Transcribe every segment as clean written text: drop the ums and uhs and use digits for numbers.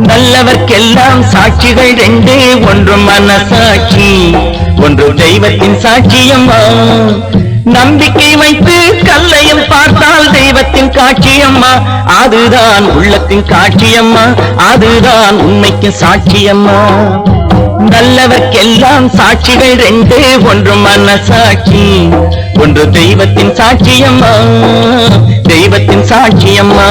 நல்லவர்க்கெல்லாம் சாட்சிகள் ரெண்டே, ஒன்று மனசாட்சி, ஒன்று தெய்வத்தின் சாட்சியம்மா. நம்பிக்கை வைத்து கல்லையும் பார்த்தால் தெய்வத்தின் காட்சியம்மா, அதுதான் உள்ளத்தின் காட்சியம்மா, அதுதான் உண்மைக்கு சாட்சியம்மா. நல்லவர்க்கெல்லாம் சாட்சிகள் ரெண்டே, ஒன்று மனசாட்சி, ஒன்று தெய்வத்தின் சாட்சியம்மா, தெய்வத்தின் சாட்சியம்மா.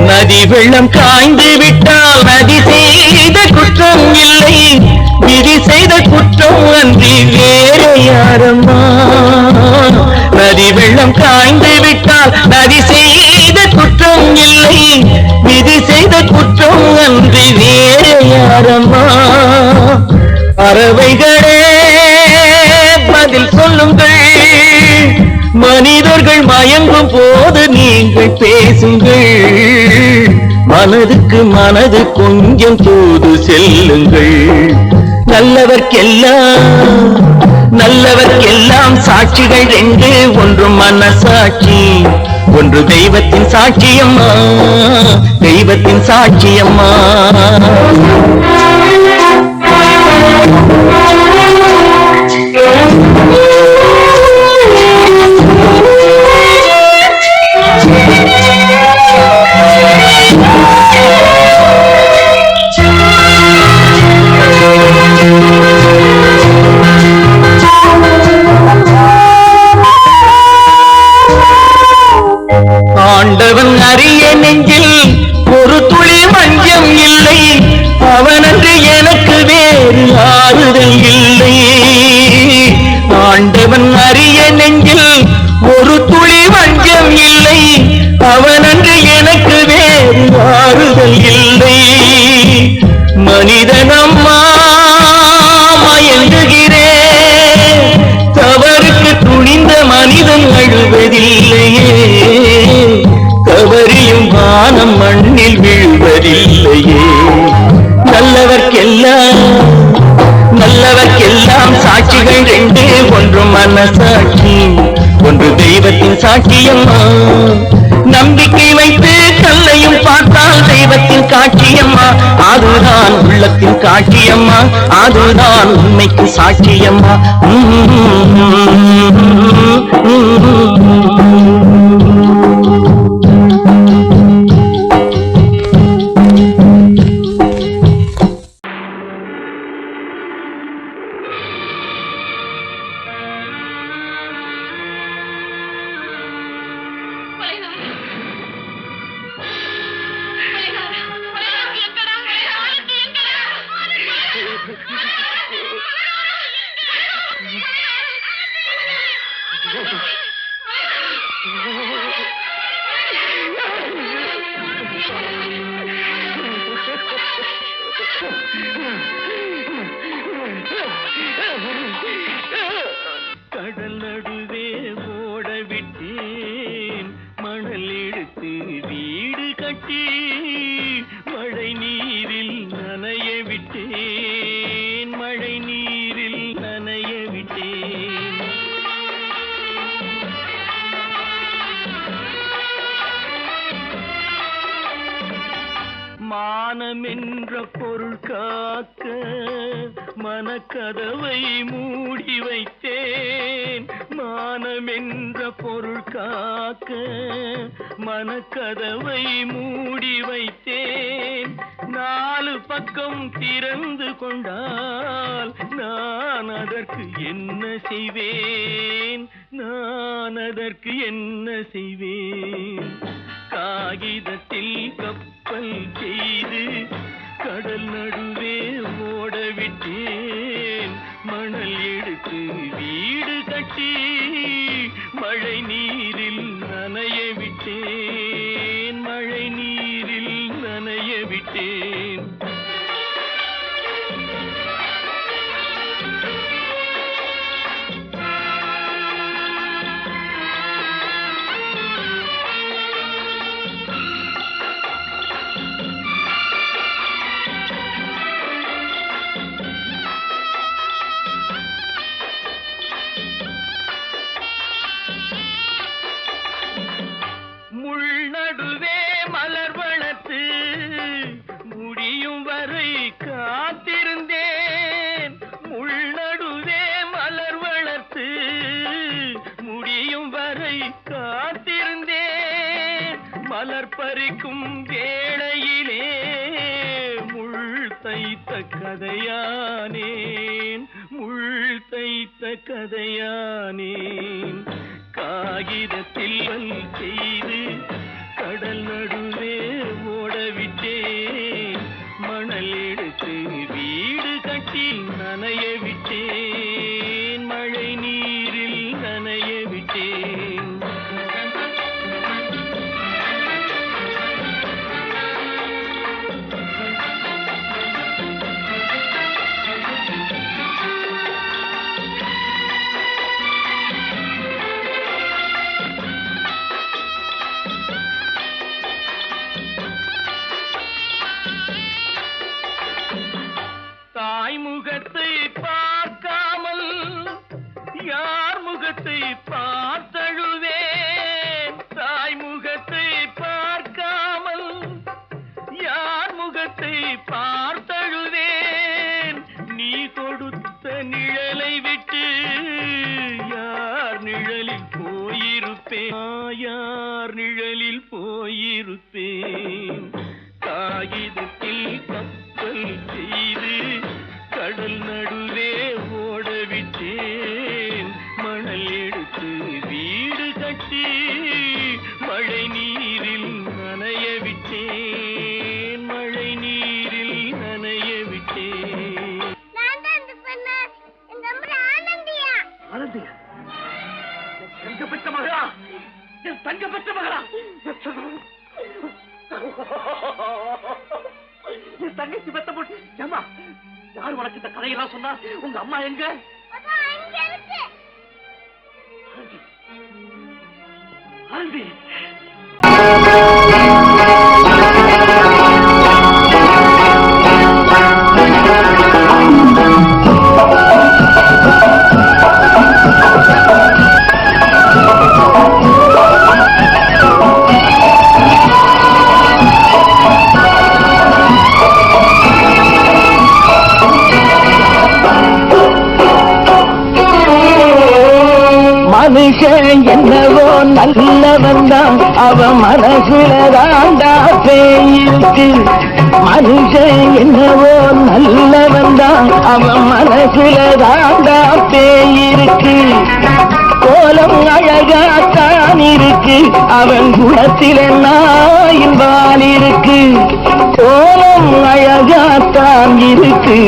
நதி வெள்ளம் காய்ந்து விட்டால் நதி செய்த குற்றம் இல்லை, விதி செய்த குற்றம் அன்றி வேறு யாரம்மா. நதி வெள்ளம் காய்ந்து விட்டால் நதி செய்த குற்றம் இல்லை, விதி செய்த குற்றம் அன்றி வேறு யாரம்மா. பறவைகளே பதில் சொல்லுங்கள், மனிதர்கள் மயங்கும் போது நீங்கள் பேசுங்கள், மனதுக்கு மனது கொஞ்சம் தூது செல்லுங்கள். நல்லவர்க்கெல்லாம் சாட்சிகள் ரெண்டு, ஒன்று மனசாட்சி, ஒன்று தெய்வத்தின் சாட்சியம்மா, தெய்வத்தின் சாட்சியம்மா. ஆண்டவன் அறிய நெஞ்சில் ஒரு துளி வஞ்சம் இல்லை, அவனன்று எனக்கு வேறு ஆறுதல் இல்லை. ஆண்டவன் அறிய நெஞ்சில் ஒரு துளி வஞ்சம் இல்லை, அவனன்று எனக்கு வேறு ஆறுதல் இல்லை. மனிதனம்மா மயங்குகிறேன், தவறுக்கு துணிந்த மனிதன் அழுவதில்லையே, தவறியும் வானம் மண்ணில் வீழ்வதில்லையே. நல்லவர்க்கெல்லாம் சாட்சிகள் ரெண்டே, ஒன்று மனசாட்சி, ஒன்று தெய்வத்தின் சாட்சியம்மா. நம்பிக்கை வைத்து கல்லையும் பார்த்தால் தெய்வத்தின் காட்சியம்மா, அதுதான் உள்ளத்தின் காட்சியம்மா, அதுதான் உண்மைக்கு சாட்சியம்மா. மானம் என்ற பொருள் காக்க மனக்கதவை மூடி வைத்தேன். மானம் என்ற பொருள் காக்க மனக்கதவை மூடி வைத்தேன். 4 பக்கம் திறந்து கொண்டால் நான் அதற்கு என்ன செய்வேன்? நான் அதற்கு என்ன செய்வேன்? காகிதத்தில் கப்பல் செய்து கடல் நடுவே ஓடவிட்டேன். மணல் எடுத்து வீடு கட்டி மழை நீரில் நனைய விட்டேன். மழை நீரில் நனைய விட்டேன். நடுவே மலர் வளர்த்து முடியும் வரை காத்திருந்தேன். முள்நடுவே மலர் வளர்த்து முடியும் வரை காத்திருந்தேன். மலர் பறிக்கும் வேளையிலே முள் தைத்த கதையானேன். முள் தைத்த கதையானேன். காகிதத்தில் செய்து கடல் நடுவே ஓடவிட்டேன். மணல் எடுத்து வீடு கட்டி நனைய விட்டேன். மழை நீரில் நனைய விட்டேன். முகத்தை பார்க்காமல் யார் முகத்தை பார்த்தழுவேன். தாய் முகத்தை பார்க்காமல் யார் முகத்தை பார்த்தழுவேன். நீ கொடுத்த நிழலை விட்டு யார் நிழலில் போயிருப்பேன். யார் நிழலில் போயிருப்பேன். காகிதத்தில் கப்பல் செய்து கடல் நடுவே ஓடவிட்டேன். மணல் எடுத்து வீடு கட்டி மழை நீரில் நனைய விட்டேன். மழை நீரில் நனைய விட்டேன். ஆனந்தியா? தங்க பெற்ற மகளா? என் தங்க பெற்ற மகளா? என் தங்கச்சி பெத்த போட்டு ஏமா யார் உனக்கு இந்த கதையெல்லாம் சொன்னா? உங்க அம்மா எங்க? ஆனந்தி மனுஷன் என்னவோ நல்லவன் தான், அவன் மனசுல தாண்டா பேயிருக்கு. மனுஷன் என்னவோ நல்லவன் தான், அவன் மனசுல தாண்டா பேயிருக்கு. கோலம் அழகாத்தான் இருக்கு, அவன் குணத்தில நாயின் வால் இருக்கு. கோலம் அழகாத்தான் இருக்கு,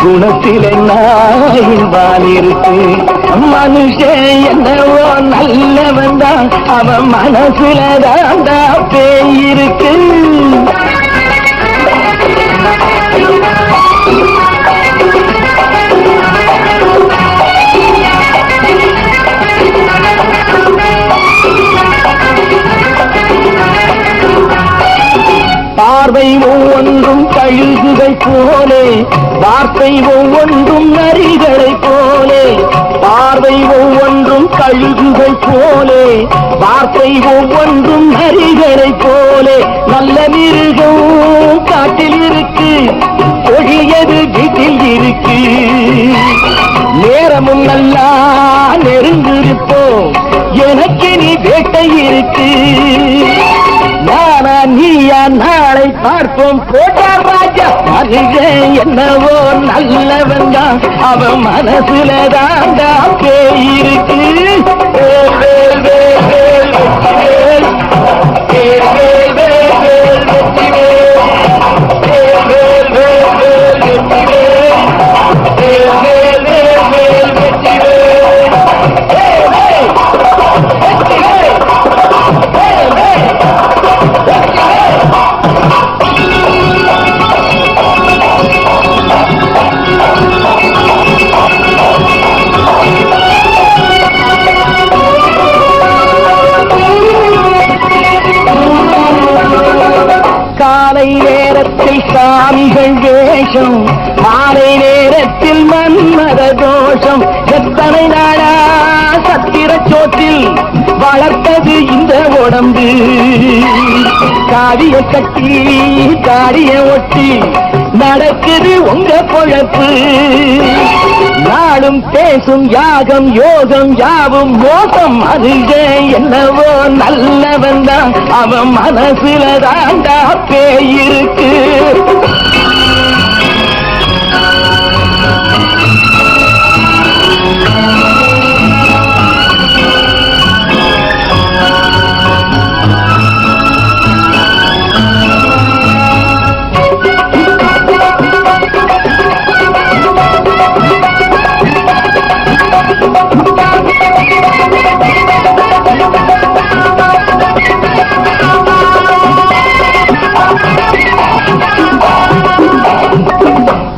குணத்தில நாயின் வால் இருக்கு. மனுஷன் என்னவோ நல்லவன் தான், அவன் மனசுல தாண்டா பேயிருக்கு. பார்வை ஒவ்வொன்றும் கழுகுகை போலே, வார்த்தை ஒவ்வொன்றும் நரிகளை போலே. பார்வை ஒவ்வொன்றும் கழுகுகை போலே, வார்த்தை ஒவ்வொன்றும் நரிகளை போலே. நல்ல மிருகம் நல்லா நெருங்கிருப்போம், எனக்கு நீ வேட்டை இருக்கு. நானா நீயா நாளை பார்ப்போம் போட்டார் ராஜா. மனிதன் என்னவோ நல்லவன் தான், அவன் மனசுல தாண்டா பேய் இருக்கு. காலை நேரத்தில் சாமிகள் வேஷம், மாலை நேரத்தில் மன்மத தோஷம். எத்தனை நாளா சத்திர சோற்றில் வளர்த்தது இந்த உடம்பு. காடிய கட்டி காடிய ஒட்டி நடக்குது உங்க பொழப்பு. நாளும் பேசும் யாகம் யோகம் யாவும் மோசம். அதுவே என்னவோ நல்லவன் தான், அவன் மனசுல தாண்டா பேய் இருக்கு.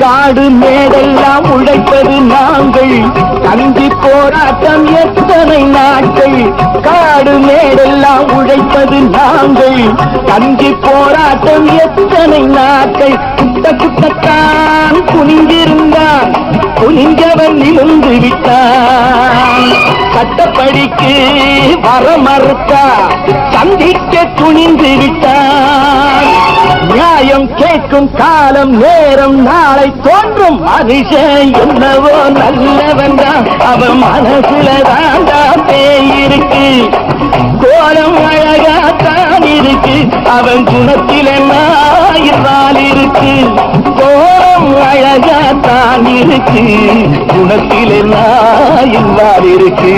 காடு மேடெல்லாம் உழைப்பது நாங்கள், கஞ்சி போராட்டம் எத்தனை நாட்கள். காடு மேடெல்லாம் உழைப்பது நாங்கள், கஞ்சி போராட்டம் எத்தனை நாட்கள். குட்ட குட்டத்தான் குனிந்திருந்தான், குனிஞ்சவன் நிமிர்ந்து விட்டான். சட்டப்படிக்கு வர மறுத்தா, சந்திக்க துணிந்து விட்டான். நியாயம் கேட்கும் காலம் நேரம் நாளை தோன்றும். மனுஷன் என்னவோ நல்லவன் தான், அவன் மனசுல தாண்டா பேய் இருக்கு. கோலம் அழகாத்தான் இருக்கு, அவன் குணத்தில் எல்லாம் இருக்கு. கோலம் அழகாத்தான் இருக்கு, குணத்தில் எல்லாம் இருக்கு.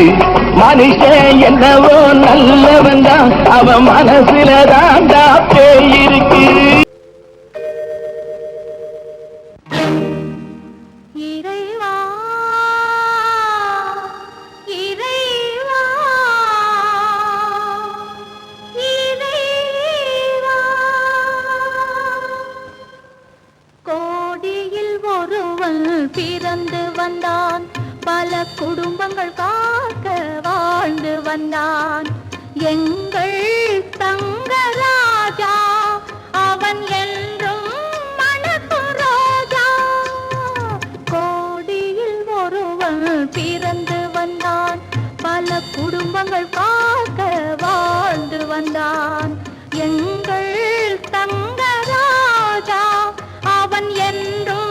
மனுஷன் என்னவோ நல்லவன் தான், அவன் மனசுல தாண்டா பேய் இருக்கு. பிறந்து வந்தான், பல குடும்பங்கள் காக்க வாழ்ந்து வந்தான். எங்கள் தங்கராஜா அவன் என்றும் மணக்கும் ரோஜா. கோடியில் ஒருவன் பிறந்து வந்தான், பல குடும்பங்கள் காக்க வாழ்ந்து வந்தான். எங்கள் தங்கராஜா அவன் என்றும்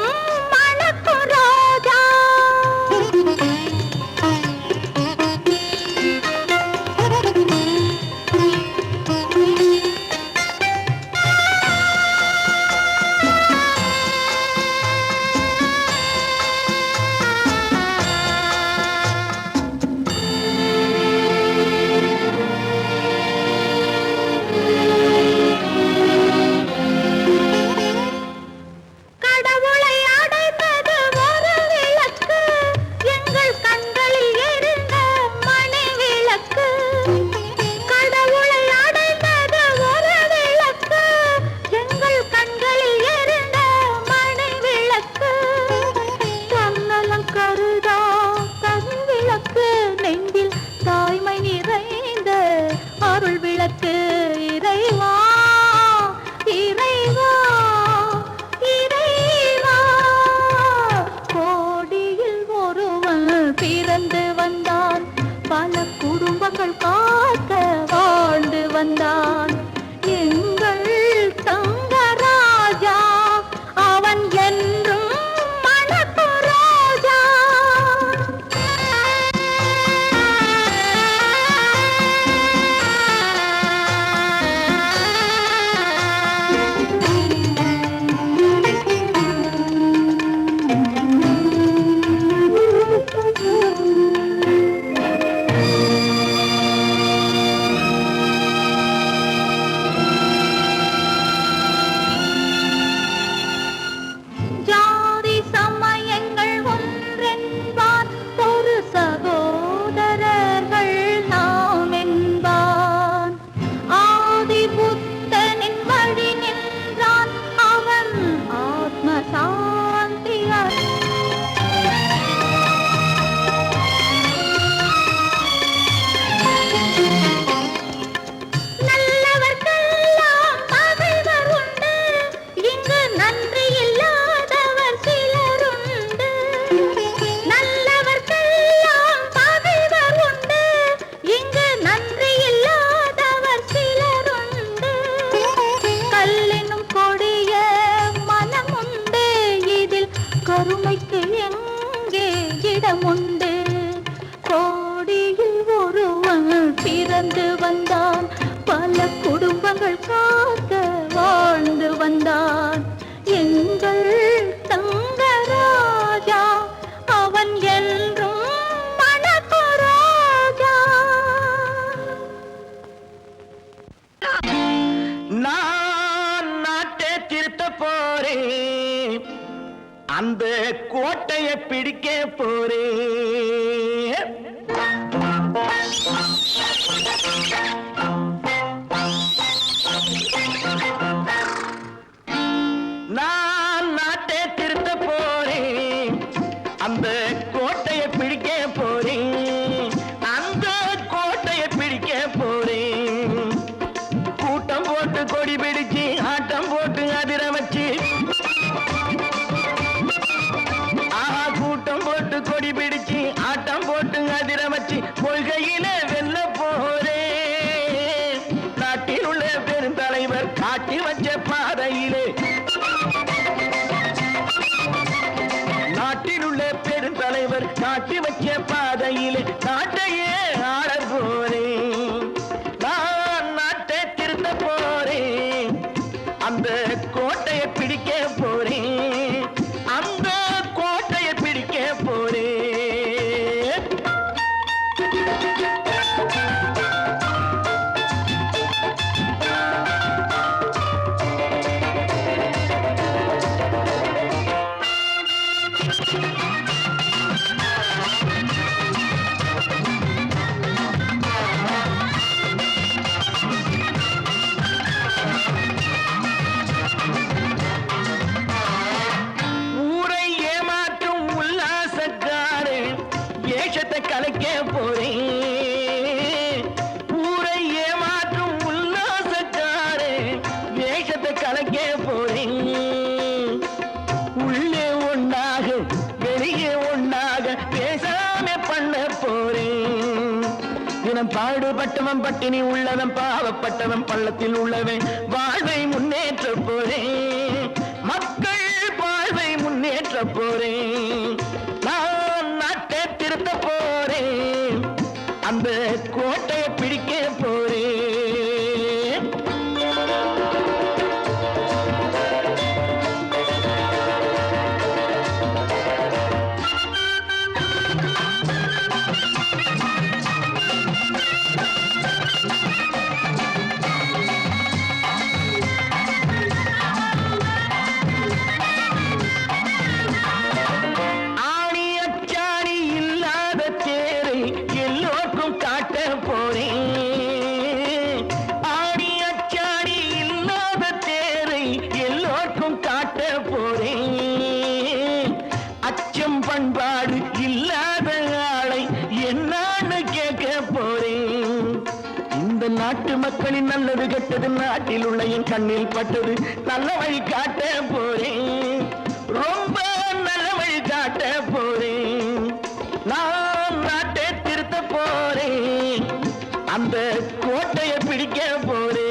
போறேன், அந்த கோட்டையை பிடிக்க போறேன். நான் நாட்டை திருத்த போறேன், அந்த கோட்டையை பிடிக்க போறேன், அந்த கோட்டையை பிடிக்க போறேன். கூட்டம் போட்டு கொடி பிடிச்சு ஆட்டம் போட்டு அதிர வச்சு, கூட்டம் போட்டு கொடி பிடிச்சு ஆட்டம் போட்டு அதிர வச்சு கொள்கையில வெல்ல போறேன். நாட்டில் உள்ள பெருந்தலைவர் காட்டி வச்ச பாதையிலே, நாட்டில் உள்ள பெருந்தலைவர் காட்டி வச்ச பாதையிலே நாட்டையே ஆள போறேன். நான் நாட்டை திருத்த போறேன், அந்த கோட்டையை பிடிக்க போறேன், அந்த கோட்டையை பிடிக்க போறேன். ஊரை ஏமாற்றும் உல்லாசக்காரு வேஷத்தை கலைக்க போறேன். ஊரை ஏமாற்றும் உல்லாசக்காரு வேஷத்தை கலைக்க போறேன். உள்ளே ஒண்ணாக வெளியே ஒண்ணாக பேசாம பண்ண போறேன். தினம் பாடுபட்டவன் பட்டினி உள்ளவன் பாவப்பட்டவன் பள்ளத்தில் உள்ளவன் வாழ்வை முன்னேற்ற போறேன். மக்கள் வாழ்வை முன்னேற்ற போறேன். நான் நாட்டை திருத்த போறேன், அந்த கோட்டையை பிடிக்க போறேன். ஆணி அச்சாணி இல்லாத தேரை எல்லோருக்கும் காட்ட போறேன். ஆணி அச்சாணி இல்லாத தேரை எல்லோருக்கும் காட்ட போறேன். அச்சம் பண்பாடு இல்லாத ஆளை என்னான்னு கேட்க போறேன். இந்த நாட்டு மக்களின் நல்லது கெட்டது நாட்டில் உள்ள என் கண்ணில் பட்டது நல்ல வழி காட்ட போறேன். ரொம்ப நல்ல வழி காட்ட போறேன். நான் நாட்டை திருத்த போறேன், அந்த கோட்டையை பிடிக்க போறேன்.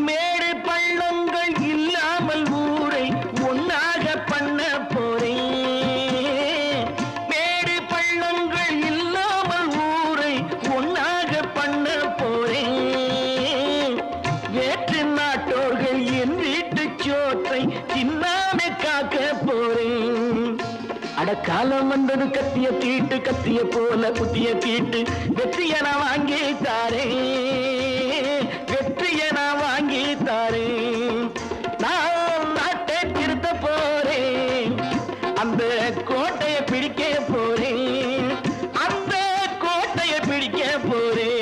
மேடு பள்ளங்கள் இல்லாமல் ஊரை ஒன்னாக பண்ண போறேன். மேடு பள்ளங்கள் இல்லாமல் ஊரை ஒன்னாக பண்ண போறேன். வேற்று நாட்டோர்கள் என் வீட்டு சோற்றை தின்னாமே காக்க போறேன். அடக்காலம் வந்தது கத்திய தீட்டு, கத்திய போல குத்திய தீட்டு வெற்றியை நான் வாங்கி தாரேன், வெற்றியை நான் வாங்கி தாரேன். நான் நாட்டை திருத்த போறேன், அந்த கோட்டையை பிடிக்க போறேன், அந்த கோட்டையை பிடிக்க போறேன்.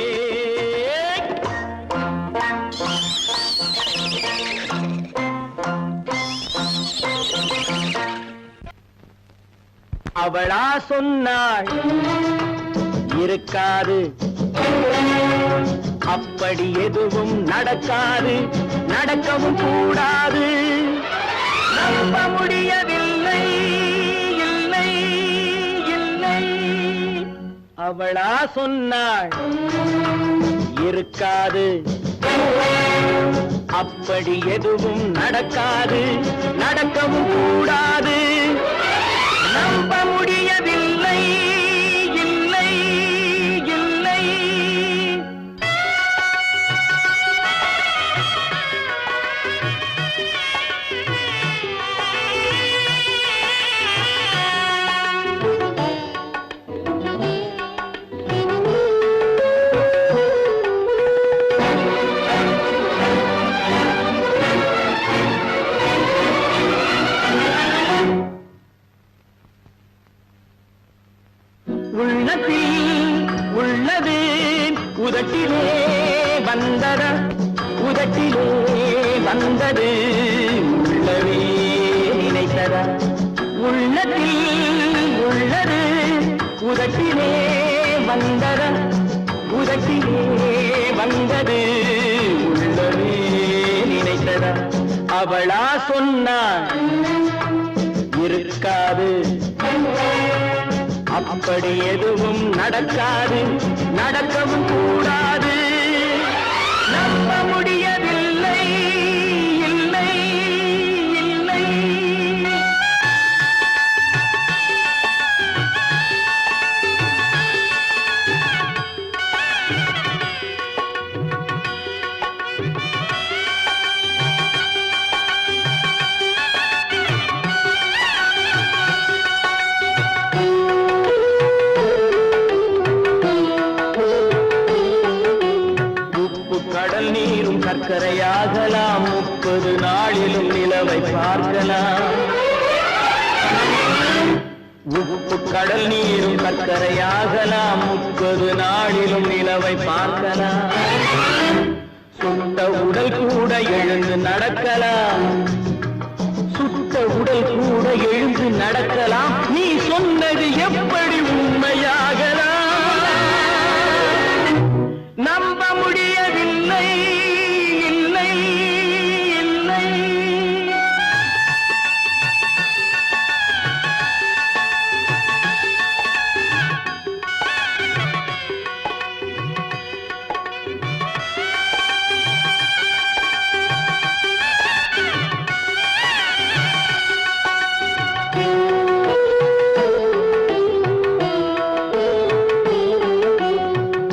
அவளா சொன்னாள் இருக்காது, அப்படி எதுவும் நடக்காது, நடக்கவும் கூடாது. நம்ப முடியவில்லை, இல்லை இல்லை. அவளா சொன்னாள் இருக்காது, அப்படி எதுவும் நடக்காது, நடக்கவும் கூடாது. நம்ப முடிய முடியவில்லை இல்லை இல்லை உள்ளத்தில் உள்ளது உதட்டிலே வந்ததா உதட்டிலே வந்தது உள்ளவே நினைத்ததா உள்ளத்தில் உள்ளது உதட்டிலே வந்ததா உதட்டிலே வந்தது உள்ளவே நினைத்ததா அவளா சொன்னாள் இருக்காது அப்படி எதுவும் நடக்காது நடக்கவும் கூடாது நம்ப முடியவில்லை இல்லை இல்லை கடல் நீரும் சர்க்கரையாகலாம் 30 நாளிலும் நிலவை பார்க்கலாம் உப்பு கடல் நீரும் சர்க்கரையாகலாம் 30 நாளிலும் நிலவை பார்க்கலாம் சுட்ட உடல் கூட எழுந்து நடக்கலாம் சுட்ட உடல் கூட எழுந்து நடக்கலாம் நீ சொன்னது எப்படி உண்மையாகலாம் நம்ப முடியவில்லை இல்லை இல்லை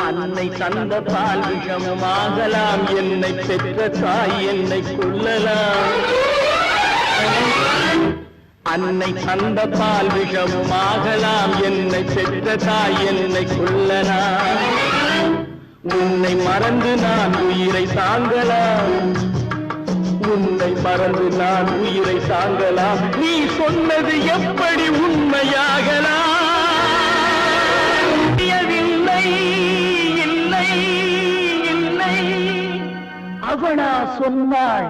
அன்னை தந்த பால் விஷமாகலாம் என்னை பெற்ற தாய் என்னை கொல்லலாம் அன்னை தந்த பால் விஷமாகலாம் என்னை பெற்ற தாய் என்னை கொல்லலாம் உன்னை மறந்து நான் உயிரை தாங்கலாம் உன்னை மறந்து நான் உயிரை தாங்கலாம் நீ சொன்னது எப்படி உண்மையாகலாம் இல்லை இல்லை இல்லை அவனா சொன்னாள்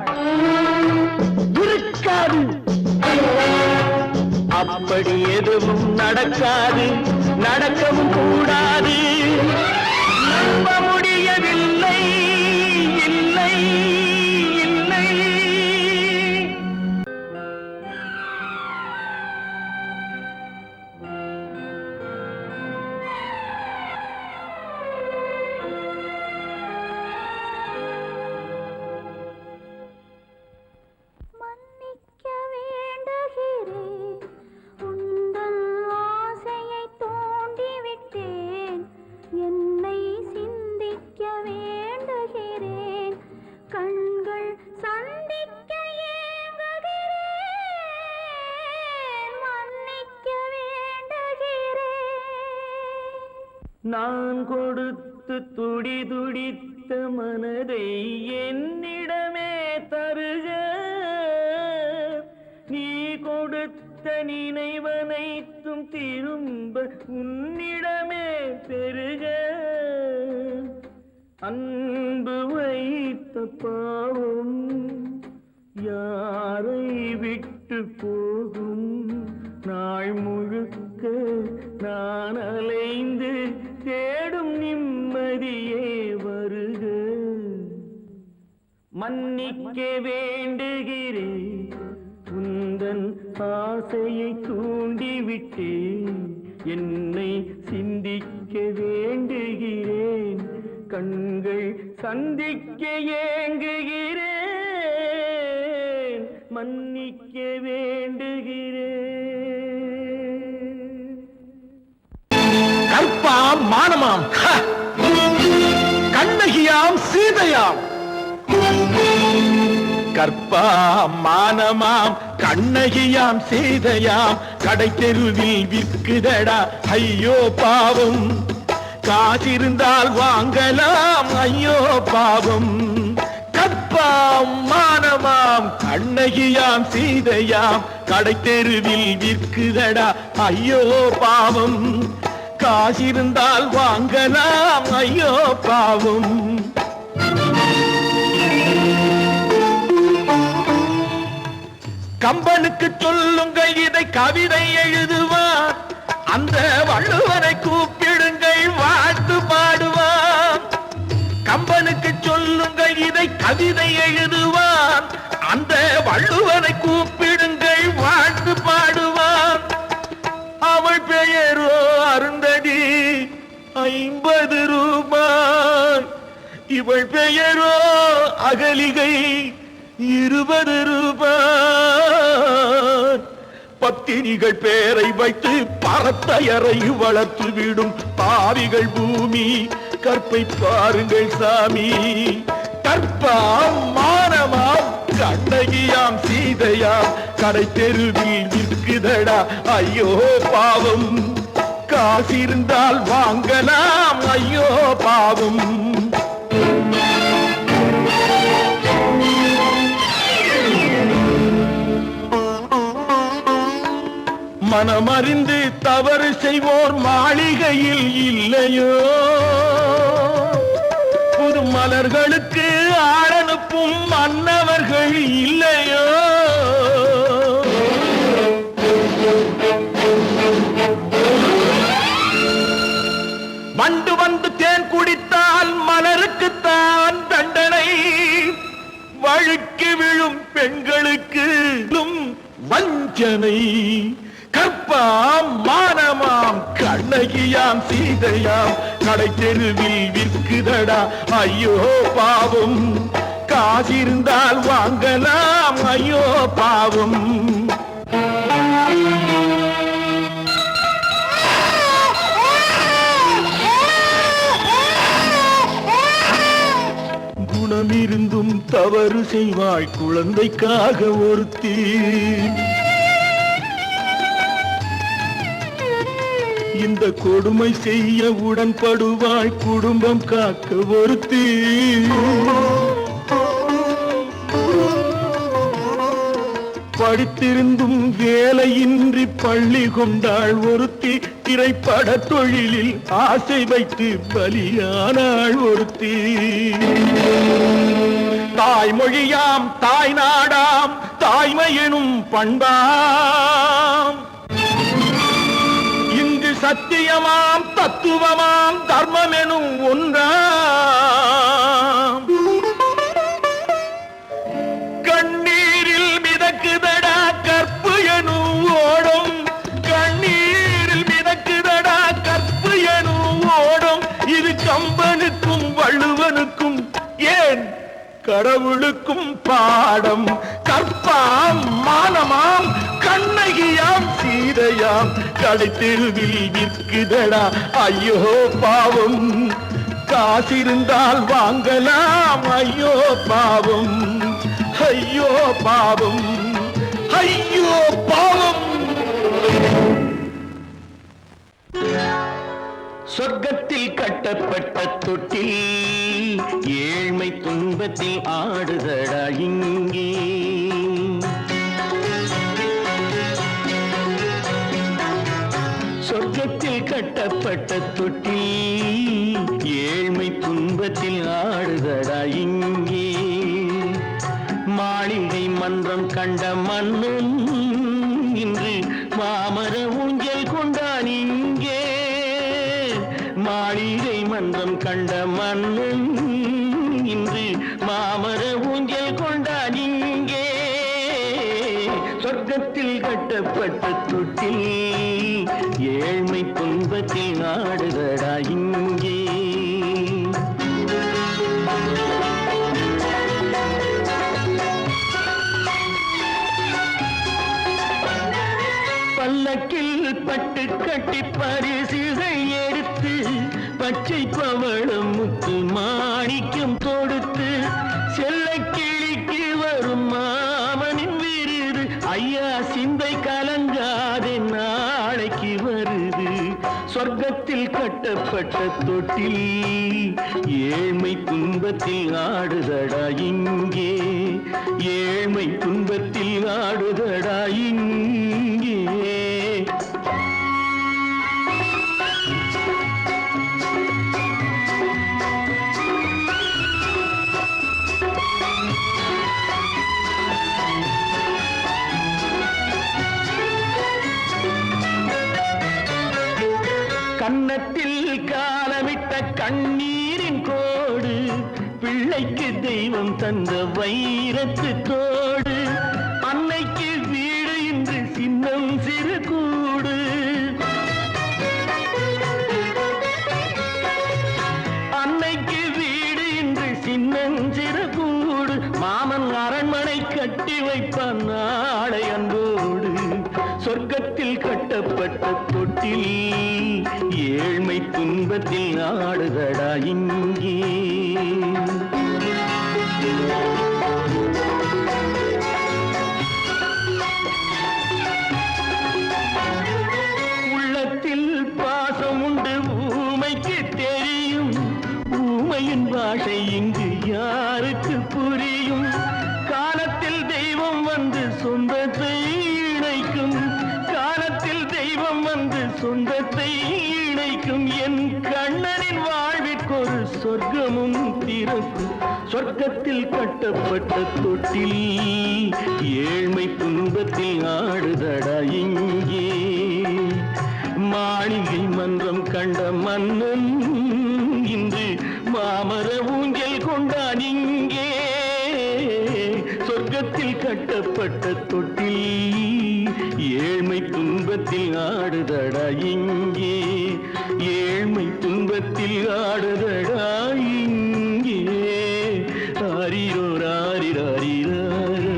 இருக்காது அப்படி எதுவும் நடக்காது நடக்கவும் கூடாது நம்ப முடியவில்லை இல்லை இல்லை மன்னிக்க வேண்டுகிறேன் உந்தன் ஆசையை தூண்டிவிட்டேன் என்னை சிந்திக்க வேண்டுகிறேன் கண்கள் சந்திக்க ஏங்குகிறேன் மன்னிக்க வேண்டுகிறேன் நான் கொடுத்து துடி துடித்த மனதை என்னிடமே தருக நீ கொடுத்த நினைவனைத்தும் திரும்ப உன்னிடமே பெருக அன்பு வைத்த பாவம் யாரை விட்டு போகும் நாள் முழுக்க நான் அலைந்து தேடும் நிம்மதியே வருக மன்னிக்க வேண்டுகிறேன் உந்தன் ஆசையை தூண்டிவிட்டேன் என்னை சிந்திக்க வேண்டுகிறேன் கண்கள் சந்திக்க ஏங்குகிறேன் மன்னிக்க வேண்டுகிறேன் மானமாம் கண்ணகியாம் சீதையாம் கற்பாம் மானமாம் கண்ணகியாம் சீதையாம் கடை தெருவில் விற்குதடா ஐயோ பாவம் காசிருந்தால் வாங்கலாம் ஐயோ பாவம் கற்பாம் மானமாம் கண்ணகியாம் சீதையாம் கடை தெருவில் விற்குதடா ஐயோ பாவம் காசிருந்தால் வாங்கலாம் ஐயோ பாவம் கம்பனுக்கு சொல்லுங்கள் இதை கவிதை எழுதுவான் அந்த வள்ளுவரை கூப்பிடுங்கள் வாழ்த்து பாடுவான் கம்பனுக்கு சொல்லுங்கள் இதை கவிதை எழுதுவான் அந்த வள்ளுவரை கூப்பிடுங்கள் வாழ்த்து பாடுவான் அவள் பெயரோ அருந்ததி 50 ரூபாய் இவள் பெயரோ அகலிகை 20 ரூபாய் பத்தினிகள் பேரை வைத்து பரத்தையரை வளர்த்து விடும் பாவிகள் பூமி கற்பை பாருங்கள் சாமி கற்பாம் மானமாம் கண்ணகியாம் சீதையாம் கடை தெருவில் விற்குதடா ஐயோ பாவம் காசிருந்தால் வாங்கலாம் ஐயோ பாவம் மனமறிந்து தவறு செய்வோர் மாளிகையில் இல்லையோ புது மலர்களுக்கு ஆளனுப்பும் மன்னவர்கள் இல்லையோ வண்டு வந்து தேன் குடித்தால் மலருக்குத்தான் தண்டனை வழுக்கி விழும் பெண்களுக்கு வஞ்சனை கற்பாம் மானமாம் கண்ணகியாம் சீதையாம் கடை தெருவில் விற்குதடா ஐயோ பாவம் காசிருந்தால் வாங்கலாம் ஐயோ பாவம் குணமிருந்தும் தவறு செய்வாய் குழந்தைக்காக ஒருத்தி இந்த கொடுமை செய்ய உடன்படுவாய் குடும்பம் காக்க ஒருத்தி படித்திருந்தும் வேலையின்றி பள்ளி கொண்டாள் ஒருத்தி திரைப்பட தொழிலில் ஆசை வைத்து பலியானாள் ஒருத்தி தாய்மொழியாம் தாய் நாடாம் தாய்மையெனும் பண்பாம் சத்தியமாம் தத்துவமாம் தர்மம் எனும் ஒன்றாம் கண்ணீரில் மிதக்குதடா கற்பு எனும் ஓடும் கண்ணீரில் மிதக்குதடா கற்பு எனும் ஓடும் இது கம்பனுக்கும் வள்ளுவனுக்கும் ஏன் கடவுளுக்கும் பாடம் கற்பாம் மானமாம் கண்ணகியாம் சீதையாம் கடை தெருவில் விற்குதடா ஐயோ பாவம் காசிருந்தால் வாங்கலாம் ஐயோ பாவம் ஐயோ பாவம் ஐயோ பாவம் சொர்க்கத்தில் கட்டப்பட்ட தொட்டில் ஏழ்மை துன்பத்தில் ஆடுதடா இங்கே சொர்க்கத்தில் கட்டப்பட்ட தொட்டில் ஏழ்மை துன்பத்தில் ஆடுதடா இங்கே மாளிகை மன்றம் கண்ட மன்னன் இன்று மாமர ஊஞ்சல் கொண்டான் இங்கே மாளிகை மன்றம் கண்ட மன்னன் இன்று மாமர ஊஞ்சல் கொண்டான் இங்கே சொர்க்கத்தில் கட்டப்பட்ட தொட்டில் ஏழ்மை துன்பத்தில் ஆடுதடா இங்கே பல்லக்கில் பட்டு கட்டி பரிசுகள் எடுத்து பச்சை பவளம் முத்து மாணிக்கம் தொடுத்து செல்ல கிளிக்கு வரும் மாமனின் விருது ஐயா சிந்தை கலங்காதே நாளைக்கு வருது சொர்க்கத்தில் கட்டப்பட்ட தொட்டில் ஏழ்மை துன்பத்தில் ஆடுதடா இங்கே ஏழ்மை துன்பத்தில் ஆடுதடா இங்கே கன்னத்தில் காலமிட்ட கண்ணீரின் கோடு பிள்ளைக்கு தெய்வம் தந்த வைரத்து தோடு அன்னைக்கு வீடு இன்று சின்னம் சிறு கூடு அன்னைக்கு வீடு இன்று சின்னம் சிறு கூடு மாமன் அரண்மனை கட்டி வைப்பான் நாளை அன்போடு சொர்க்கத்தில் கட்டப்பட்ட தொட்டில் ஏழ்மை துன்பத்தில் ஆடுதடா இங்கே உள்ளத்தில் பாசம் உண்டு ஊமைக்கு தெரியும் ஊமையின் பாஷை இங்கு யாருக்கு புரியும் காலத்தில் தெய்வம் வந்து சொந்தத்தை இணைக்கும் காலத்தில் தெய்வம் வந்து சொந்தத்தை இணைக்கும் என் கண்ணனின் வாழ்விற்கொரு சொர்க்கமும் திறக்கும் சொர்க்கத்தில் கட்டப்பட்ட தொட்டில் ஏழ்மை துன்பத்தில் ஆடுதடா இங்கே மாளிகை மன்றம் கண்ட மன்னன் இன்று மாமர ஊஞ்சல் கொண்டான் இங்கே சொர்க்கத்தில் கட்டப்பட்ட தொட்டில் ஏழ்மை துன்பத்தில் ஆடுதடா இங்கே ஏழ்மை துன்பத்தில் ஆடுதடா இங்கே ஆரிரோ ராரிராரிராரோ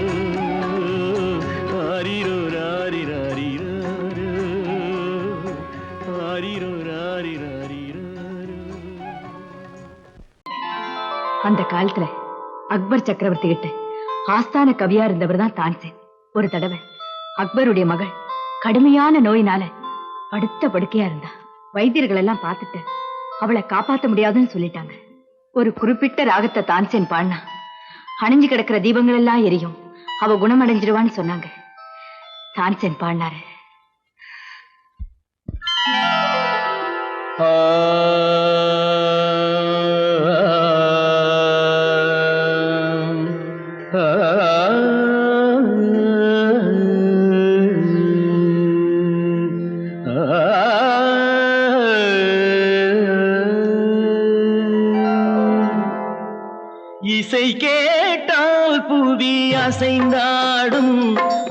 ஆரிரோ ராரிராரிராரோ ஆரிரோ ராரிராரிராரோ. அந்த காலத்துல அக்பர் சக்கரவர்த்தி கிட்ட ஆஸ்தான கவியா இருந்தவர் தான் தான்சேன். ஒரு தடவை அக்பருடைய மகள் கடுமையான நோயினால அடுத்த படுக்கையா இருந்தா. வைத்தியர்கள் எல்லாம் பார்த்துட்டு அவளை காப்பாற்ற முடியாதுன்னு சொல்லிட்டாங்க. ஒரு குறிப்பிட்ட ராகத்தை தான்சேன் பாடினா அணிஞ்சு கிடக்கிற தீபங்கள் எல்லாம் எரியும், அவ குணமடைஞ்சிடுவான்னு சொன்னாங்க. தான்சேன் பாடினாரு. இசை கேட்டால் புவி அசைந்தாடும்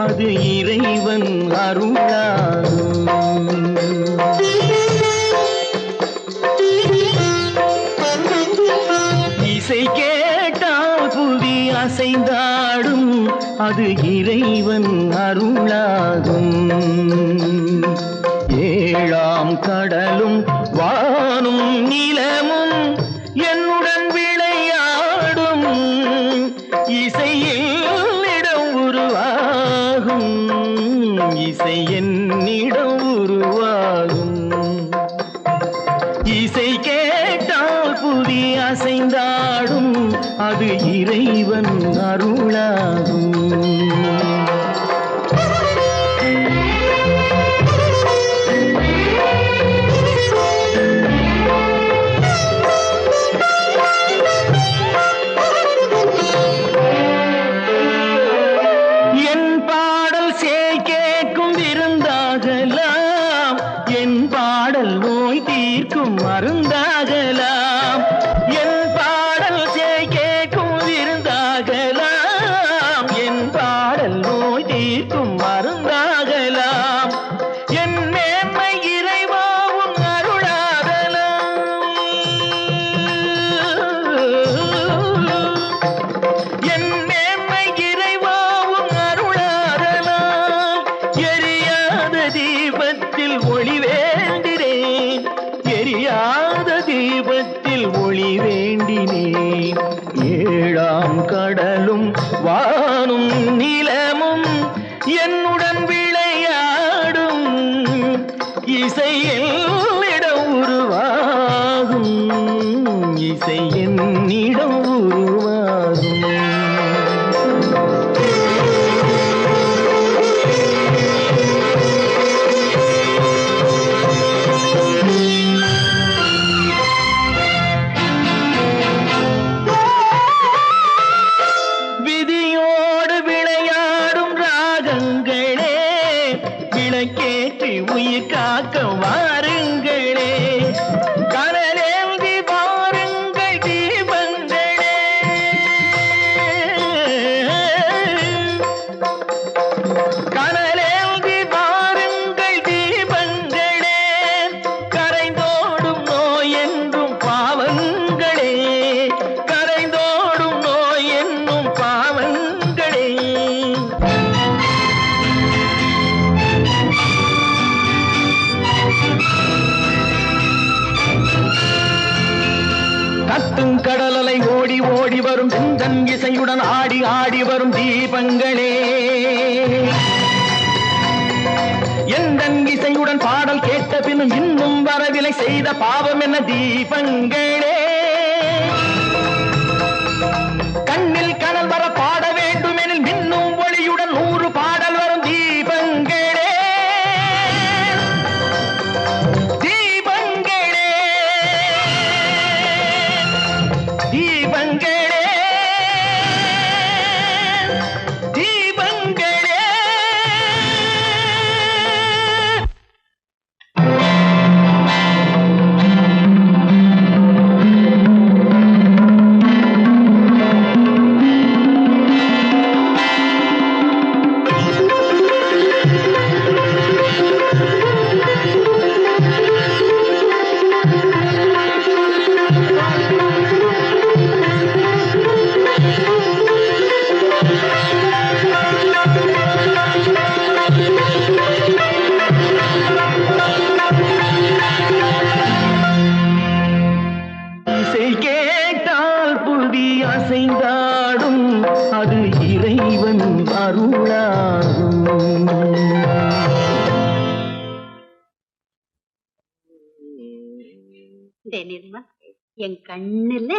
அது இறைவன் அருளாகும். இசை கேட்டால் புவி அசைந்தாடும் அது இறைவன் அருளாகும். ஏழாம் கடலும் வானும் நிலமும் என்னுடன் விளையாடும் இசையில் இடம் உருவாகும், இசை என்னிடம் உருவாகும். இசை கேட்டால் புதி அசைந்தாடும் அது இறைவன் அருளாகும். மருந்தாகலாம் என் பாடல் கேட்கும் விருந்தாகலாம், என் பாடல் நோய் தீர்க்கும் மருந்தாகலாம். என் மேன்மை இறைவாவும் அருளாகலாம். என் மேன்மை இறைவாவும் அருளாகலாம். எரியாத தீபத்தில் ஒளி வேண்டினேன், எரியாத இசை என்னிடம் உருவாகும் இசை என்னிடம் உருவாகும் விதியோடு விளையாடும் ராகங்களே விளக்கேற்றி உயிர் காக்க வாருங்களே கனலேந்தி வாருங்கள் தீபங்களே கனலேந்தி வாருங்கள் தீபங்களே கரைந்தோடும் நோய் என்றும் பாவங்களே கரைந்தோடும் நோய் என்னும் பாவங்களே கத்தும் கடலலை ஓடி ஓடி வரும் செந்தன் இசையுடன் ஆடி ஆடி வரும் தீபங்களே எந்தன் இசையுடன் பாடல் கேட்ட பின்னும் இன்னும் வரவில்லை செய்த பாவம் என்ன தீபங்களே கண்ணில் கனல் வர பாட வேண்டுமெனில் மின்னும் ஒளியுடன் 100 பாடல் வரும் தீபங்களே தீபங்களே தீபங்களே தீபங்களே இசை கேட்டால் புவி அசைந்தாடும் அது இறைவன் அருளாகும் நிர்மா என் கண்ணுல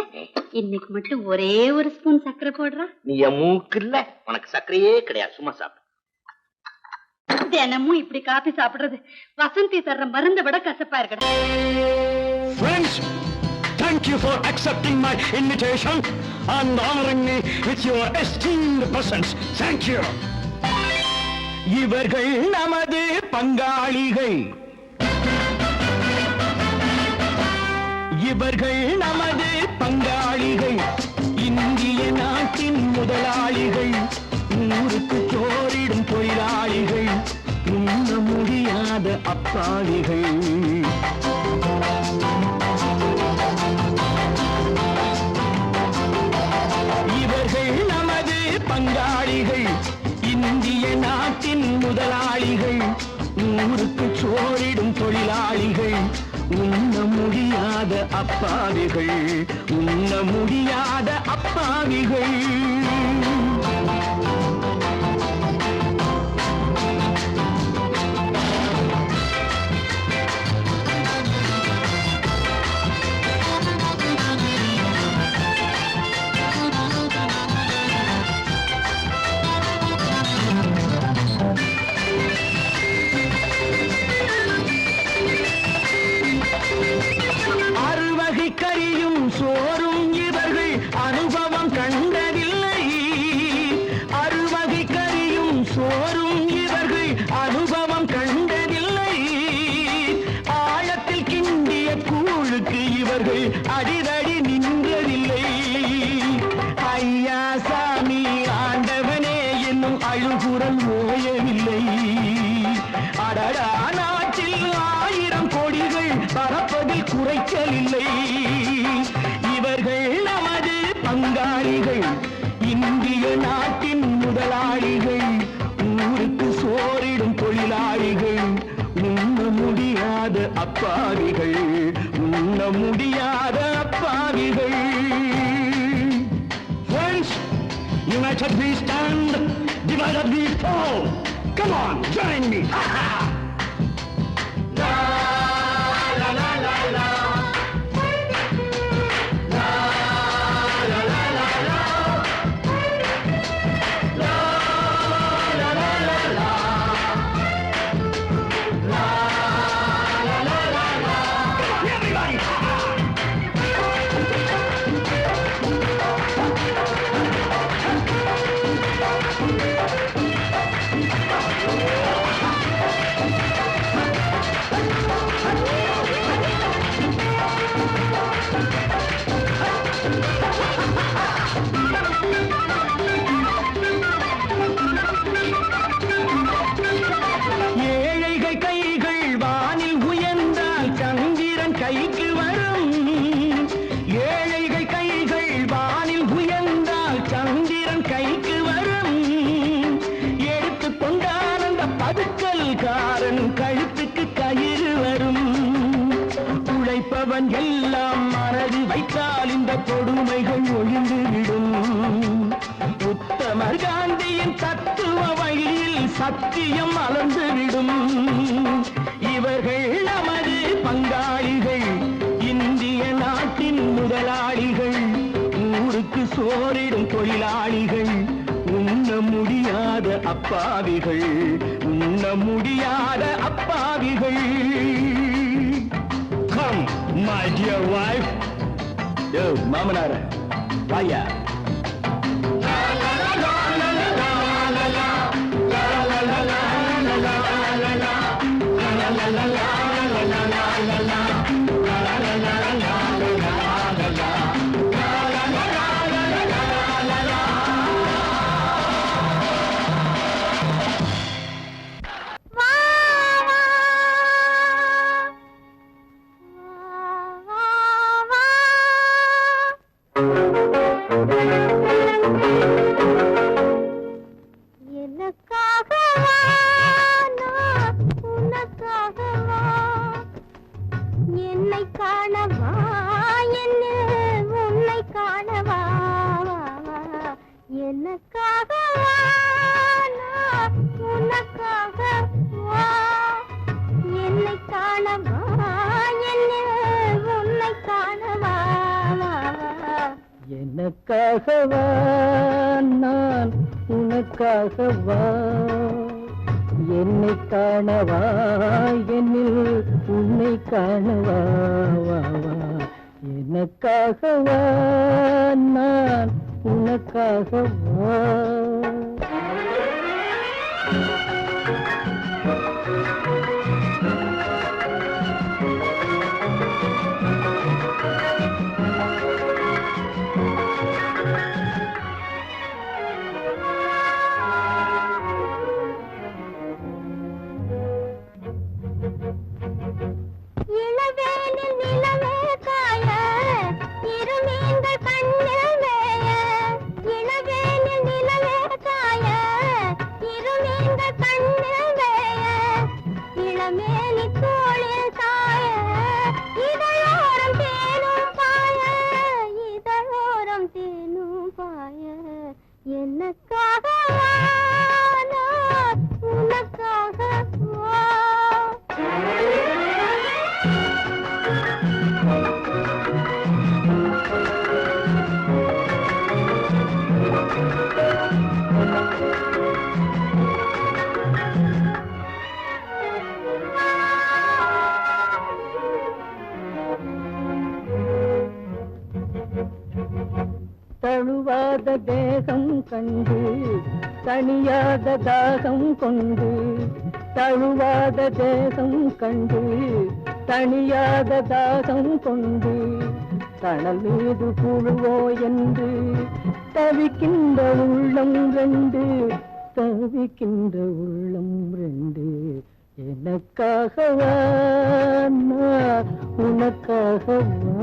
இன்னைக்கு மட்டும் ஒரே ஒரு ஸ்பூன் சக்கரை போடுறா. நீ என் மூக்கு இல்ல, உனக்கு சர்க்கரையே கிடையாது, சும்மா சாப்பிடு. தினமும் இப்படி காபி சாப்பிடுறது வசந்தி தர்ற மருந்த விட கசப்பா இருக்கணும். Friends, thank you for accepting my invitation and honoring me with your esteemed presence. Thank you. இவர்கள் நமது பங்காளிகள், இவர்கள் நமது பங்காளிகள், இந்திய நாட்டின் முதலாளிகள், ஊருக்கு சோறிடும் தொழிலாளிகள், உண்ண முடியாத அப்பாவிகள். இவர்கள் நமது பங்காளிகள், இந்திய நாட்டின் முதலாளிகள், ஊருக்கு சோறிடும் தொழிலாளிகள், உண்ண முடியாத அப்பாவிகள், உண்ண முடியாத அப்பாவிகள். அறுவகை கறியும் சோறும் இவர்கள் அனுபவம் கண்டதில்லை. அறுவகை கறியும் சோறும் இவர்கள் அனுபவம் கண்டதில்லை. ஆழத்தில் கிண்டிய கூழுக்கு இவர்கள் அடிதடி நின்றதில்லை. ஐயா சாமி ஆண்டவனே என்னும் அழுகுரல் ஓயவில்லை. அடடா நாட்டில் 1000 கோடிகள் பறப்பதில் குறைச்சலில்லை. இவர்கள் நமது பங்காளிகள், இந்திய நாட்டின் முதலாளிகள், ஊருக்கு சோறிடும் தொழிலாளிகள், உண்ண முடியாத அப்பாவிகள், உண்ண முடியாத அப்பாவிகள். Friends, united we stand, divided we fall. Come on, join me. கைக்கு வரும். ஏழைகள் கைகள் வானில் உயர்ந்தால் சந்திரன் கைக்கு வரும். எடுத்து கொண்டால் அந்த பதுக்கல்காரன் கழுத்துக்கு கயிறு வரும். உழைப்பவன் எல்லாம் மனது வைத்தால் இந்த கொடுமைகள் ஒழிந்துவிடும். உத்தமர் காந்தியின் தத்துவ வழியில் சத்தியம் மலர்ந்துவிடும். இவர்கள் நமது பங்காளிகள், இந்திய நாட்டின் முதலாளிகள், ஊருக்கு சோறிடும் தொழிலாளிகள், உண்ண முடியாத அப்பாவிகள், உண்ண முடியாத அப்பாவிகள். Come, my dear wife. Yo, மாமனார வாயா. எனக்காகவா நான் உனக்காகவா, என்னை காணவா என்னில் உன்னை காணவா. எனக்காகவா நான் உனக்காகவா. தழுவாத தேகம் கண்டு தனியாத தாகம் கொண்டு, தழுவாத தேகம் கண்டு தனியாத தாகம் கொண்டு, தணல் மீது புழுவோ என்று தவிக்கின்ற உள்ளம் ரெண்டு, தவிக்கின்ற உள்ளம் ரெண்டு. எனக்காகவா நான் உனக்காகவா.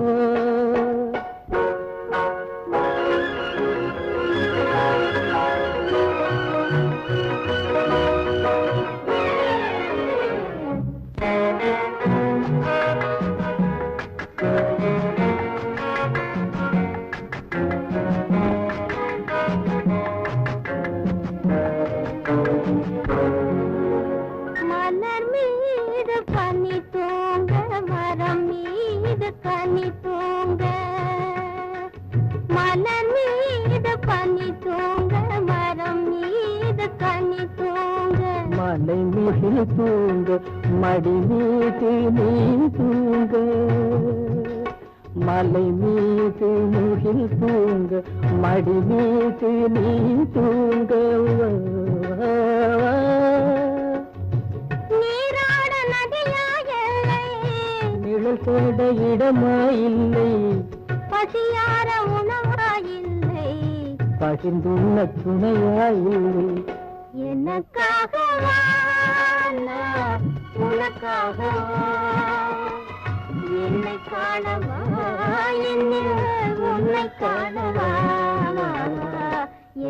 மலை மீது தூங்க மடி மீது நீ தூங்க, மலை மீது முகில் தூங்க மடி மீது நீ தூங்க. நீராட நதியாயில்லை, நிழல் தேட இடமாயில்லை, பசியார உணவாயில்லை, பகிர்ந்துள்ள துணையாயில்லை. எனக்காகவா நான் உனக்காகவா, என்னை காணவா என்னில் உன்னை காணவா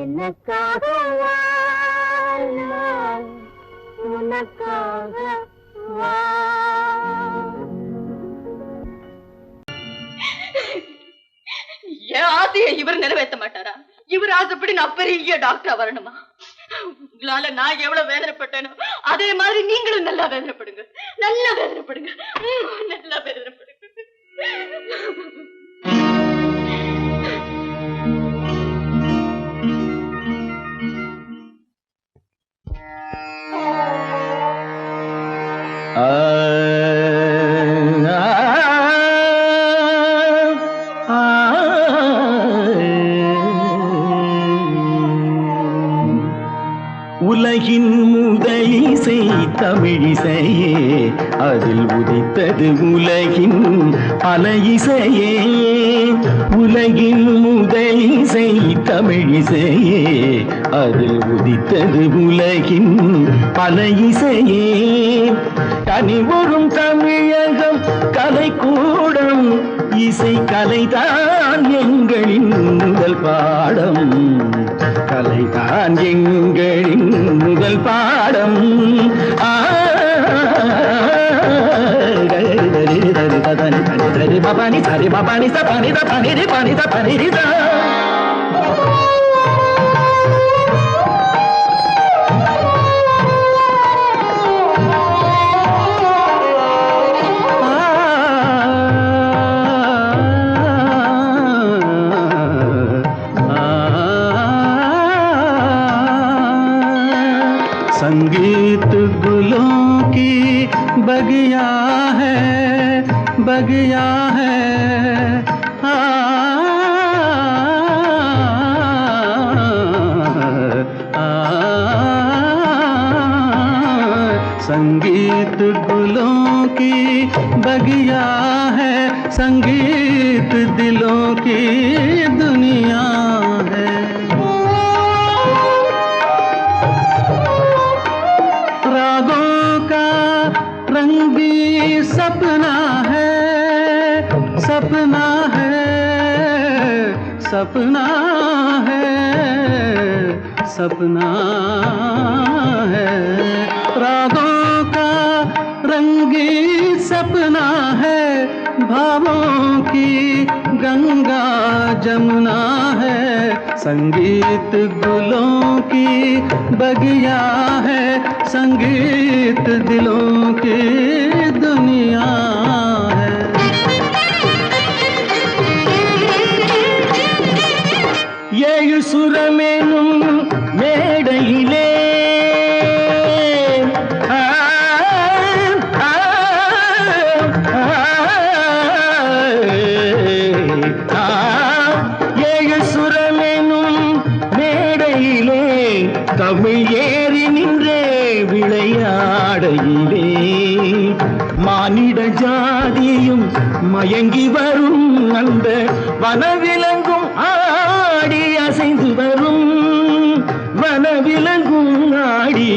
எனக்காக வாழ்ந்தாய் உனக்காக வா என் ஆசையை இவர் நிறைவேற்ற மாட்டாரா? இவர் ஆசைப்படி நான் பெரிய டாக்டரா வரணுமா? உங்களால நான் எவ்வளவு வேதனைப்பட்டேனோ அதே மாதிரி நீங்களும் நல்லா வேதனைப்படுங்க, நல்லா வேதனைப்படுங்க, நல்லா வேதனைப்படுங்க. உலகின் முதலிசை தமிழிசையே, அதில் உதித்தது உலகின் பல இசையே. உலகின் முதலிசை தமிழிசையே, அதில் உதித்தது உலகின் பல இசையே. கனிவரும் தமிழகம் கலைக்கூடம், இசை கலைதான் எங்களின் முதல் பாடம், கலைதான் எங்களின் முதல் பாடம். பபானி சரி பபானி சபானி தபானி பனி தபானி ரிதா. संगीत गुलों की बगिया है, बगिया है, संगीत गुलों की बगिया है, संगीत दिलों की दुनिया है. रंगी सपना है, सपना है, सपना है, सपना है. रागों का रंगी सपना है, भावों की गंगा जमुना है. संगीत गुलों की बगिया है, संगीत दिलों की दुनिया है. ஏழு சுரமேனும் மேடையிலே ஏழு சுரமேனும் மேடையிலே தமிழ் ஏறி நின்றே விளையாடையிலே மானிட ஜாதியும் மயங்கி வரும் அந்த வனவிலங்கும் ஆடி அசைந்து வரும், வனவிலங்கும் ஆடி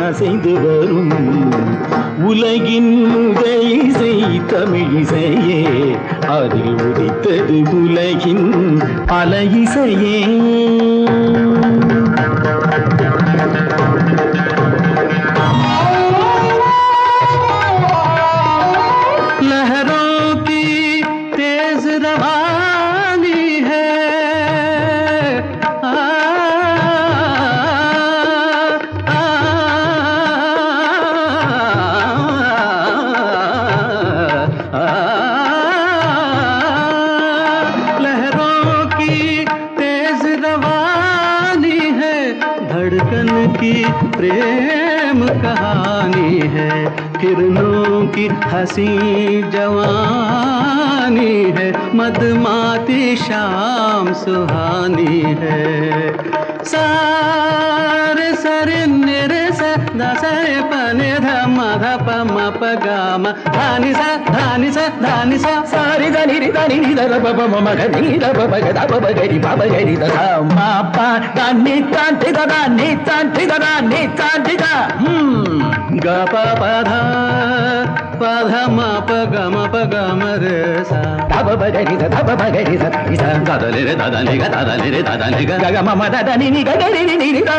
அசைந்து வரும். உலகின் முதலிசை தமிழிசையே, அதில் உதித்தது உலகின் பல இசையே. लहरों की तेज रवानी है, लहरों की तेज रवानी है, धड़कन की प्रेम कहानी है. किरणों की हंसी जवानी है, मदमाती शाम सुहानी है. सारे सरे निरे सा दसरे पने ध म ध प म प ग म धानी सा धानी सा धानी सा सारी ध దని దని నిద బబ మగ నిద బబ గద బబ గరి బబ గరి ద మా పా దని తాంటి ద ని తాంటి ద ని తాంటి ద గ ప ప ధ ప ధ మ ప గ మ ప గ మ రే సా ద బబ గరి ద బబ గరి ద ని సా ద ద ని రే ద ద ని గ ద ద ని రే ద ద ని గ గ మ మ ద ద ని ని గ గ రి ని ని ద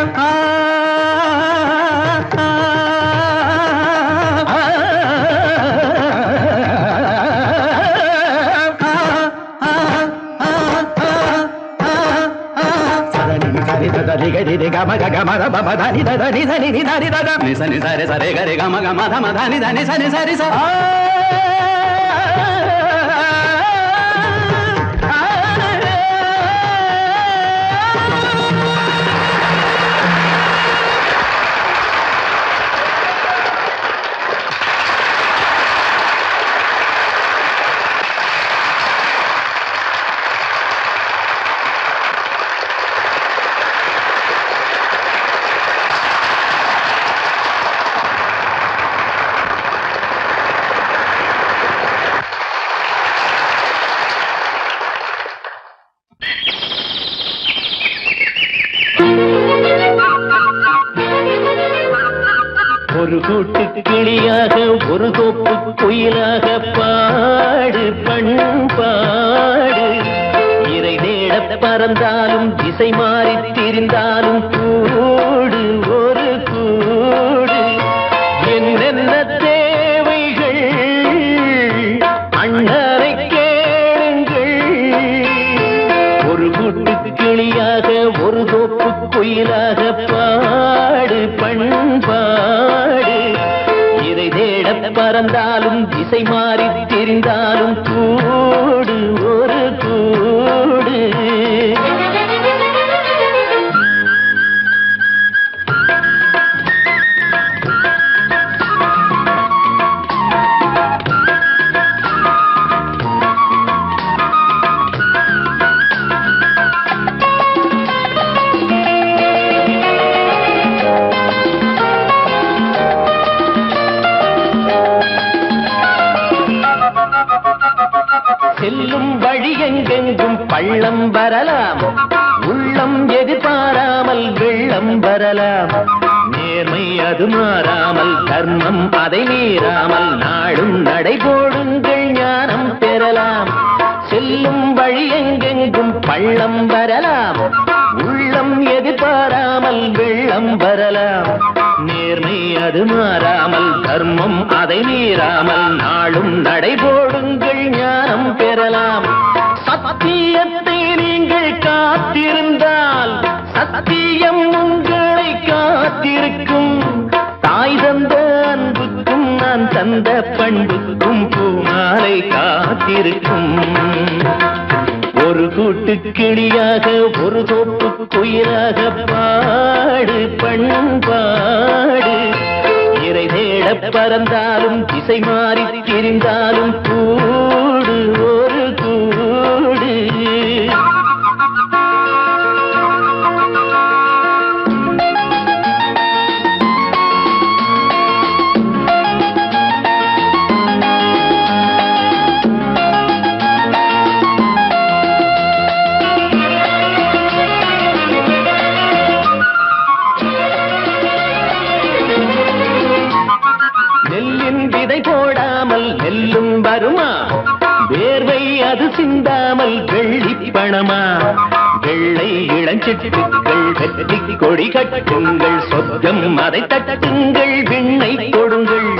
గమ గమ బబ దని దని దని ని దని ద ని సని సరే సరే గరే గమ గమ ధమ దని దని సని సరి స ஒரு கூட்டு கிளியாக ஒரு தோப்பு குயிலாக பாடு பண்பாடு இறை தேட பறந்தாலும் திசை மாறி திரிந்தாலும் கூடு ஒரு கூடு என்னென்ன தேவைகள் அண்ணரை கேளுங்கள் ஒரு கூட்டு கிளியாக ஒரு தோப்பு குயிலாக பாடு பண்பாடு இறை தேட பறந்தாலும் திசை மாறி தெரிந்தாலும் கூடு ஒரு கூடு செல்லும் வழி எங்கெங்கும் பள்ளம் வரலாம் உள்ளம் எதிர்பாராமல் வெள்ளம் வரலாம் நேர்மை அது மாறாமல் தர்மம் அதை மீறாமல் நாடும் நடைபோடுங்கள் ஞானம் பெறலாம் செல்லும் வழி எங்கெங்கும் பள்ளம் வரலாம் உள்ளம் எதிர்பாராமல் வெள்ளம் வரலாம் நேர்மை அது மாறாமல் தர்மம் அதை மீறாமல் நாளும் நடைபோடுங்கள் ஞானம் பெறலாம் சத்தியத்தை நீங்கள் காத்திருந்தால் சத்தியம் உங்களை காத்திருக்கும் தாய் தந்த அன்புக்கும் நான் தந்த பண்புக்கும் பூமாலை காத்திருக்கும் ஒரு கூட்டு கிளியாக ஒரு தோப்பு குயிலாக பாடு பண்பாடு இறை தேட பறந்தாலும் திசை மாறி திரிந்தாலும் கூடு ஒரு கூடு போடாமல் நெல்லும் வருமா வேர்வை அது சிந்தாமல் வெள்ளி பணமா வெள்ளை இளஞ்சிட்டுக்கள் வெற்றி கொடி கட்டுங்கள் சொர்க்கம் அதை தட்டுங்கள் விண்ணை கொடுங்கள்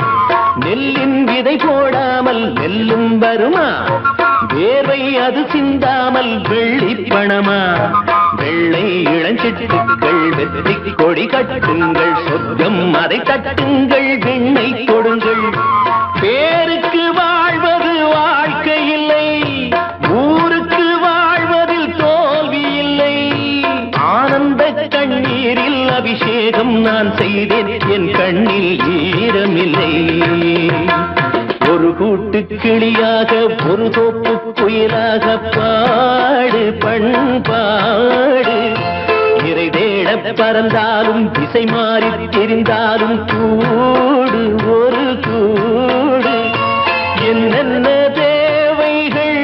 நெல்லின் விதை போடாமல் நெல்லும் வருமா வேர்வை அது சிந்தாமல் வெள்ளி பணமா வெள்ளை இளஞ்சிட்டுக்கள் வெற்றி கொடி கட்டுங்கள் சொர்க்கம் அதை தட்டுங்கள் விண்ணை கொடுங்கள் பேருக்கு வாழ்வது வாழ்க்கை இல்லை ஊருக்கு வாழ்வதில் தோல்வி இல்லை ஆனந்த கண்ணீரில் அபிஷேகம் நான் செய்தேன் என் கண்ணில் ஈரமில்லை ஒரு கூட்டு கிளியாக ஒரு தோப்பு குயிலாக பாடு பண்பாடு இறை தேட பறந்தாலும் திசை மாறி தெரிந்தாலும் கூடு ஒரு கூடு என்னென்ன தேவைகள்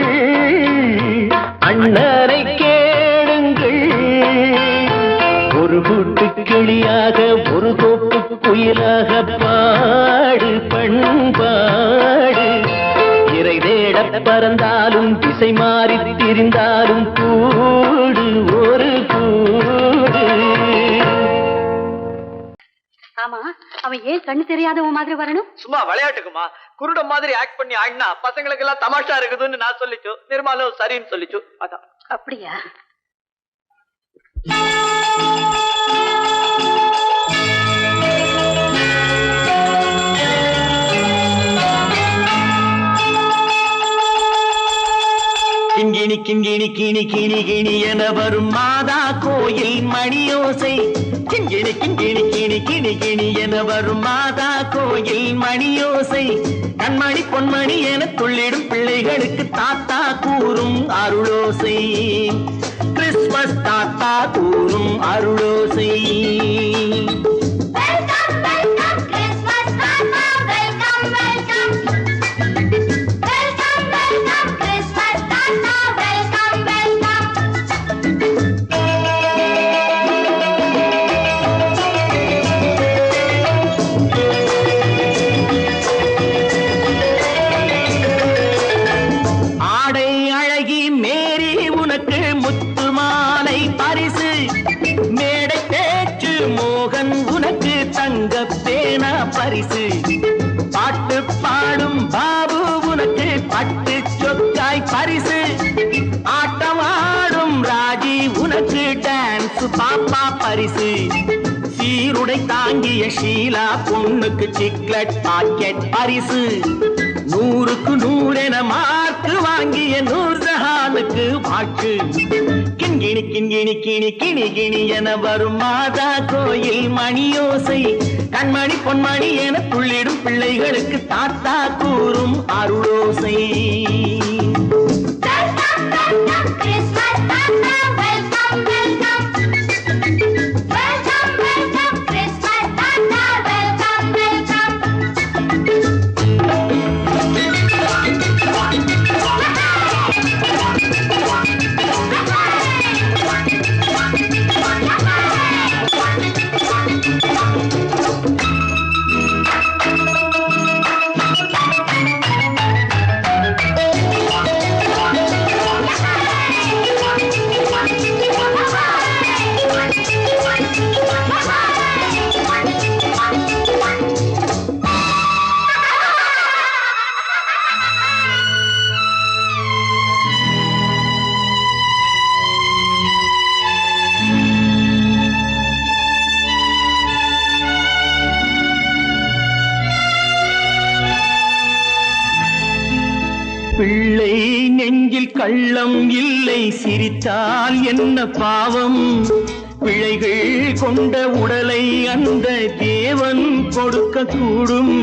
கிளியாக ஒரு தோப்பு குயிலாக பாடு பண்பாடு இறை தேட பறந்தாலும் திசை மாறி திரிந்தாலும் கூடு ஒரு கூடு. ஆமா, அவன் ஏன் கண்ணு தெரியாதவன் மாதிரி வரணும்? சும்மா விளையாட்டுக்குமா, குருட மாதிரி ஆக்ட் பண்ணி ஆடினா பசங்களுக்கு எல்லாம் தமாஷா இருக்குதுன்னு நான் சொல்லிச்சு. நிர்மலும் சரின்னு சொல்லிச்சு. அதான். அப்படியா? கிண்கிணி கிண்கிணி கிணி கிணி கிணி என வரும் மாதா கோயில் மணியோசை. கிண்கிணி கிண்கிணி கிணி கிணி கிணி என வரும் மாதா கோயில் மணியோசை. கண்மணி பொன்மணி என துள்ளிடும் பிள்ளைகளுக்கு தாத்தா கூறும் அருளோசை. கிறிஸ்துமஸ் தாத்தா கூறும் அருளோசை. பரிசு பாட்டு பாடும் பாபு உனக்கு பட்டு சொக்காய் பரிசு. ஆட்டம் ஆடும் ராஜி உனக்கு டான்ஸ் பாப்பா பரிசு. சீருடை தாங்கிய ஷீலா பொண்ணுக்கு சிக்லெட் பாக்கெட் பரிசு. 100க்கு 100 என மார்க்கு வாங்கிய நூர்ஜஹானுக்கு வாழ்த்து. கிண்கிணி கிண்கிணி கிணி கிணி கிணி என வரும் மாதா கோயில் மணியோசை. கண்மணி பொன்மணி என துள்ளிடும் பிள்ளைகளுக்கு தாத்தா கூறும் அருளோசை. பிள்ளை நெஞ்சில் கள்ளம் இல்லை, சிரித்தால் என்ன பாவம். பிழைகள் கொண்ட உடலை அந்த தேவன் கொடுக்க கூடும்.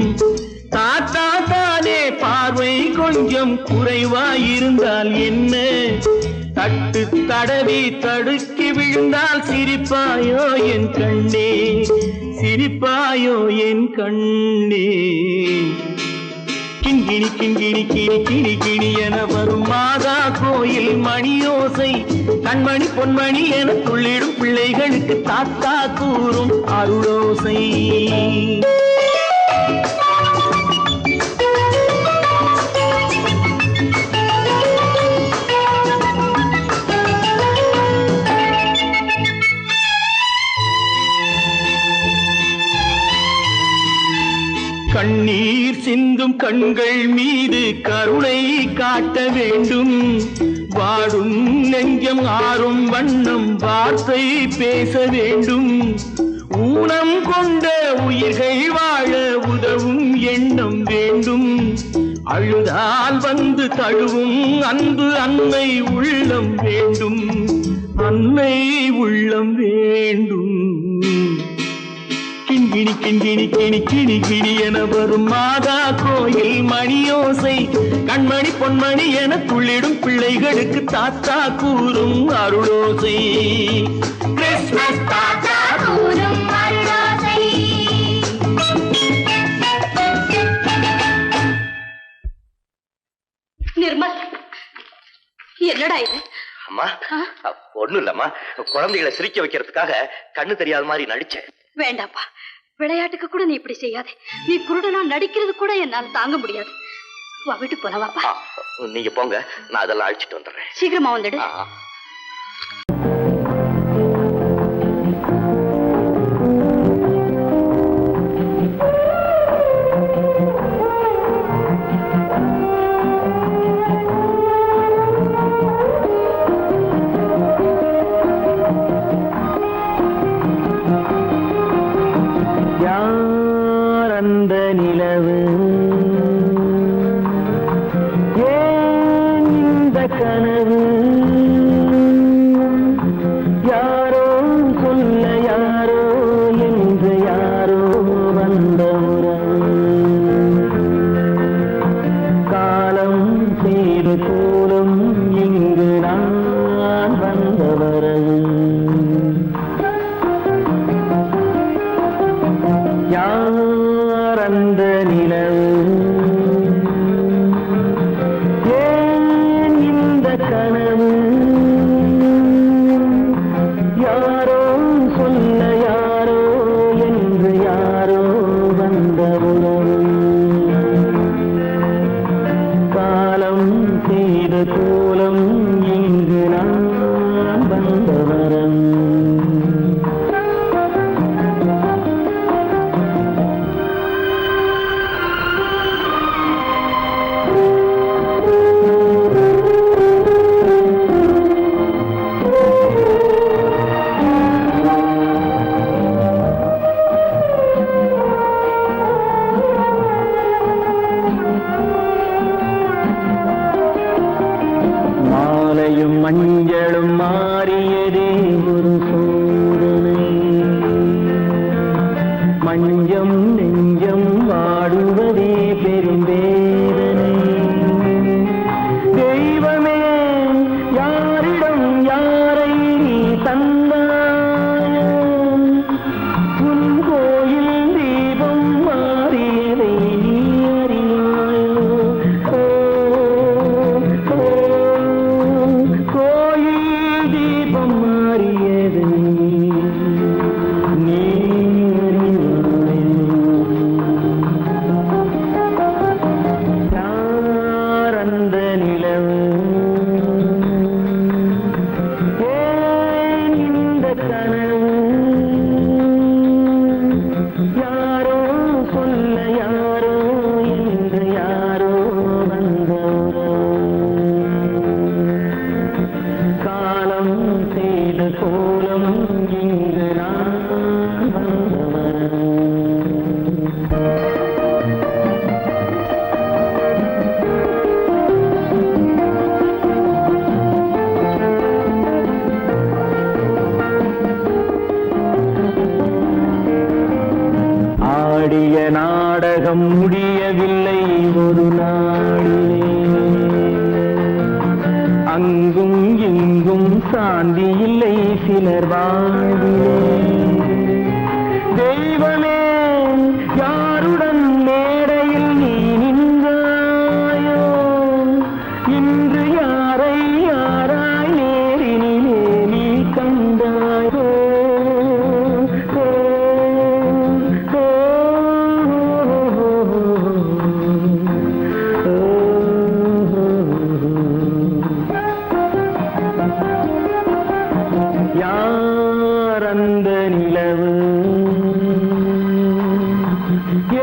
தாத்தா தானே பார்வை கொஞ்சம் குறைவாயிருந்தால் என்ன? தட்டு தடவி தடுக்கி விழுந்தால் சிரிப்பாயோ என் கண்ணே, சிரிப்பாயோ என் கண்ணே. கிண்கிணி கிண்கிணி கிணி கிணி கிணி என வரும் மாதா கோயில் மணியோசை. கண்மணி பொன்மணி என துள்ளிடும் பிள்ளைகளுக்கு தாத்தா கூறும் அருளோசை. கண்ணீர் சிந்தும் கண்கள் மீது கருணை காட்ட வேண்டும். வாடும் நெஞ்சம் ஆறும் வண்ணம் வார்த்தை பேச வேண்டும். ஊனம் கொண்ட உயிர்கள் வாழ உதவும் எண்ணம் வேண்டும். அழுதால் வந்து தழுவும் அன்பு அன்னை உள்ளம் வேண்டும், அன்னை உள்ளம் வேண்டும். கிண்கிணி கிண்கிணி கிணி கிணி கிணி என வரும் மாதா கோயில் மணியோசை. கண்மணி பொன்மணி என துள்ளிடும் பிள்ளைகளுக்கு தாத்தா கூறும் அருளோசை. கிறிஸ்துமஸ் தாத்தா கூறும் அருளோசை. நிர்மல், என்னடா இது? அம்மா ஒண்ணும் இல்லம்மா, குழந்தைகளை சிரிக்க வைக்கிறதுக்காக கண்ணு தெரியாத மாதிரி நடிச்சேன். வேண்டாப்பா, விளையாட்டுக்கு கூட நீ இப்படி செய்யாதே. நீ குருடனா நடிக்கிறது கூட என்னால தாங்க முடியாது. வா, வீட்டுக்கு போலவாப்பா. நீங்க போங்க, நான் அதெல்லாம் அழிச்சிட்டு வந்துடுறேன். சீக்கிரமா வந்துடு. அந்த நிலவு ஏன் இந்த கனவு யாரோ சொல்ல யாரோ என்று யாரோ வந்த காலம் செய்து கூறும் இங்கு நான் வந்தவரது யார் அந்த நிலவு ஏன் இந்த கனவு யாரோ சொல்ல யாரோ என்று யாரோ வந்த உறவு காலம் செய்த கோலம் இங்கு நான் வந்தவரம் மஞ்சளும் மாறியதே ஒரு சோதனை மஞ்சம் நெஞ்சம் வாடுவதே பெரும் வேதனை தெய்வமே யாரிடம் யாரை நீ தந்தாயோ உன் கோயில் தீபம் மாறியதை நீ அறியாயோ கோயில் தீபம் மாறியது நீ யார் அந்த நிலவு ஏன் இந்த கனவு யாரோ சொல்ல யாரோ என்று யாரோ வந்த காலம் செய்த கோலம் இங்கு நான் வந்தவன் ஆடிய நாடகம் முடியவில்லை ஒரு நாளிலே அங்கும் இங்கும் சாந்தி இல்லை சிலர் வாழ்விலே தெய்வமே யாருடன் மேடையில் நீ நின்றாயோ இன்று யாரை யாராய் நேரினிலே நீ கண்டாயோ யார் அந்த நிலவு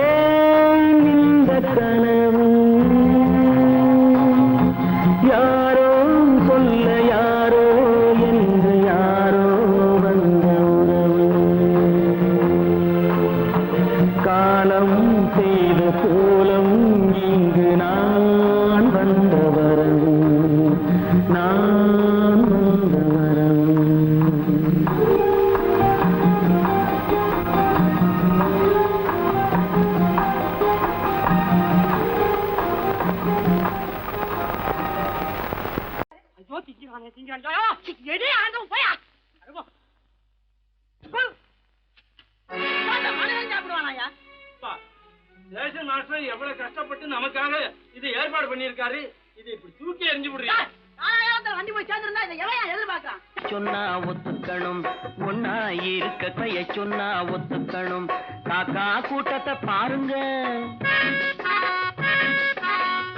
ஏன் இந்த கனவு யாரோ சொல்ல யாரோ என்று யாரோ வந்த உறவு காலம் செய்த கோலம் இங்கு நான் வந்தவரவு நான் வந்தவரவு ரேஷன் மாஸ்டர் எவ்வளவு கஷ்டப்பட்டு நமக்காக இதை ஏற்பாடு பண்ணியிருக்காரு. இதை இப்படி தூக்கி எறிஞ்சு விடுறீங்க. அண்டி போய் சேர்ந்திருந்தா இதை எவன் எதிர்பார்க்கலாம்? சொன்னா ஒத்துக்கணும், ஒன்னா இருக்க கைய சொன்னா ஒத்துக்கணும். காக்கா கூட்டத்தை பாருங்க,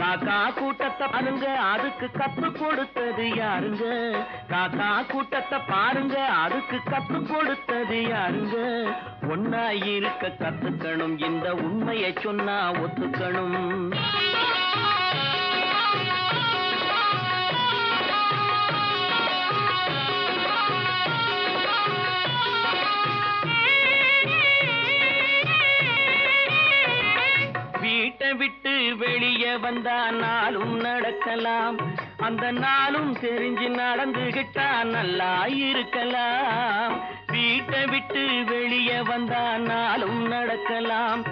காக்கா கூட்டத்தை பாருங்க, அதுக்கு கத்து கொடுத்தது யாருங்க? காக்கா கூட்டத்தை பாருங்க, அதுக்கு கத்து கொடுத்தது யாருங்க? ஒன்னா இருக்க கத்துக்கணும், இந்த உண்மையை சொன்னா ஒத்துக்கணும். வீட்டை விட்டு வெளியே வந்தா நாளும் நடக்கலாம், அந்த நாளும் தெரிஞ்சு நடந்துகிட்டா நல்லா இருக்கலாம். வீட்டை விட்டு வெளியே வந்தா நாளும் நடக்கலாம்,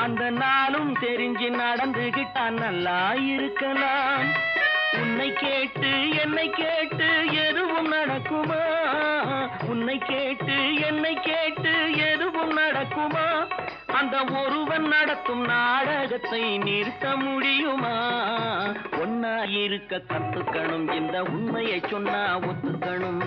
அந்த நாளும் தெரிஞ்சு நடந்துகிட்டா நல்லா இருக்கலாம். உன்னை கேட்டு என்னை கேட்டு எதுவும் நடக்குமா? உன்னை கேட்டு என்னை கேட்டு எதுவும் நடக்குமா? அந்த ஒருவன் நடத்தும் நாடகத்தை நிறுத்த முடியுமா? ஒன்னா இருக்க கத்துக்கணும், இந்த உண்மையை சொன்னா ஒத்துக்கணும்.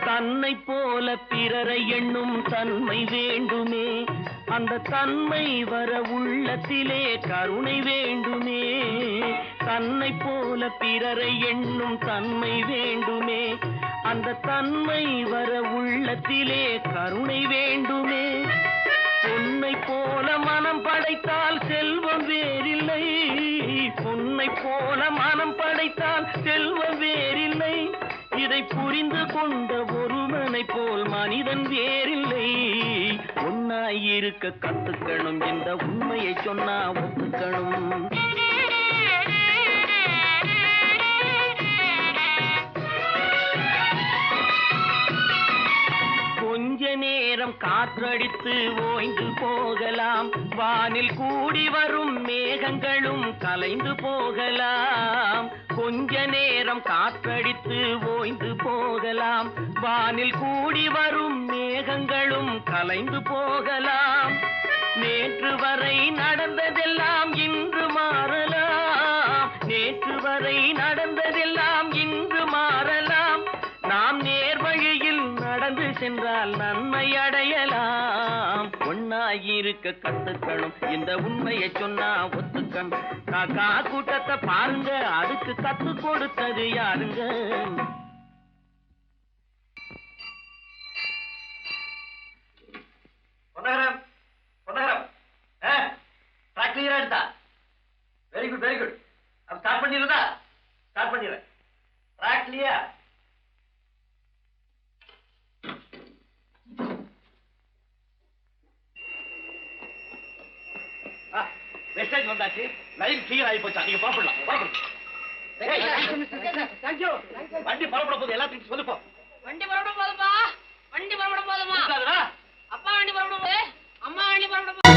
தன்னை போல பிறரை எண்ணும் தன்மை வேண்டுமே, அந்த தன்மை வர உள்ளத்திலே கருணை வேண்டுமே. தன்னை போல பிறரை எண்ணும் தன்மை வேண்டுமே, அந்த தன்மை வர உள்ளத்திலே கருணை வேண்டுமே. பொன்னை போல மனம் படைத்தால் செல்வம் வேறில்லை, பொன்னை போல மனம் படைத்தால் செல்வம் வேறில்லை. இதை புரிந்து கொண்ட ஒருவனை போல் மனிதன் வேறில்லை. ஒன்னாய் இருக்க கத்துக்கணும், இந்த உண்மையை சொன்னா ஒத்துக்கணும். கொஞ்ச நேரம் காற்றடித்து ஓய்ந்து போகலாம், வானில் கூடி வரும் மேகங்களும் கலைந்து போகலாம். கொஞ்ச நேரம் காற்றடித்து ஓய்ந்து போகலாம், வானில் கூடி வரும் மேகங்களும் கலைந்து போகலாம். நேற்று வரை நடந்ததெல்லாம் இன்று மாறலாம், நேற்று வரை நடந்ததெல்லாம் இன்று மாறலாம். நாம் நேர் வழியில் நடந்து சென்றால் நன்மை அடையலாம். ஒன்னாயிருக்க கத்துக்கணும், இந்த உண்மையை சொன்னா ஒத்துக்கணும். காக்கா கூட்டத்தை பாருங்க, அதுக்கு கத்து கொடுத்தது யாருங்க? பொன்னகரம், பொன்னகரம், ட்ராக் கிளியரா எடுத்தா? Very good, very good. அப்ப ஸ்டார்ட் பண்ணிடுறதா? ஸ்டார்ட் பண்ணிடுறேன். Track clear. மெசேஜ் வந்தாச்சு, லைன் கிளியர் ஆகி போச்சா? நீங்க பாப்படலாம். வண்டி புறப்பட போகுது, எல்லாத்தையும் சொல்லுப்போ. வண்டி புறப்பட போதுமா? வண்டி புறப்பட போதுமா? அப்பா வண்டி புறப்பட போகுது, அம்மா வண்டி புறப்பட போகுது.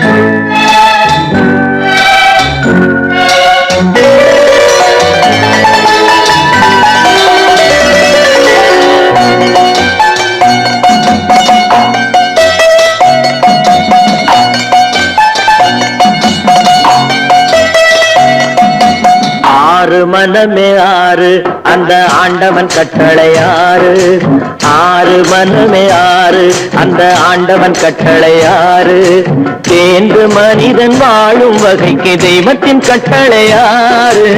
ஆறு மனமே ஆறு, அந்த ஆண்டவன் கட்டளை ஆறு. ஆறு மனமே ஆறு, அந்த ஆண்டவன் கட்டளை ஆறு. தேர்ந்து மனிதன் வாழும் வகைக்கு தெய்வத்தின் கட்டளை ஆறு,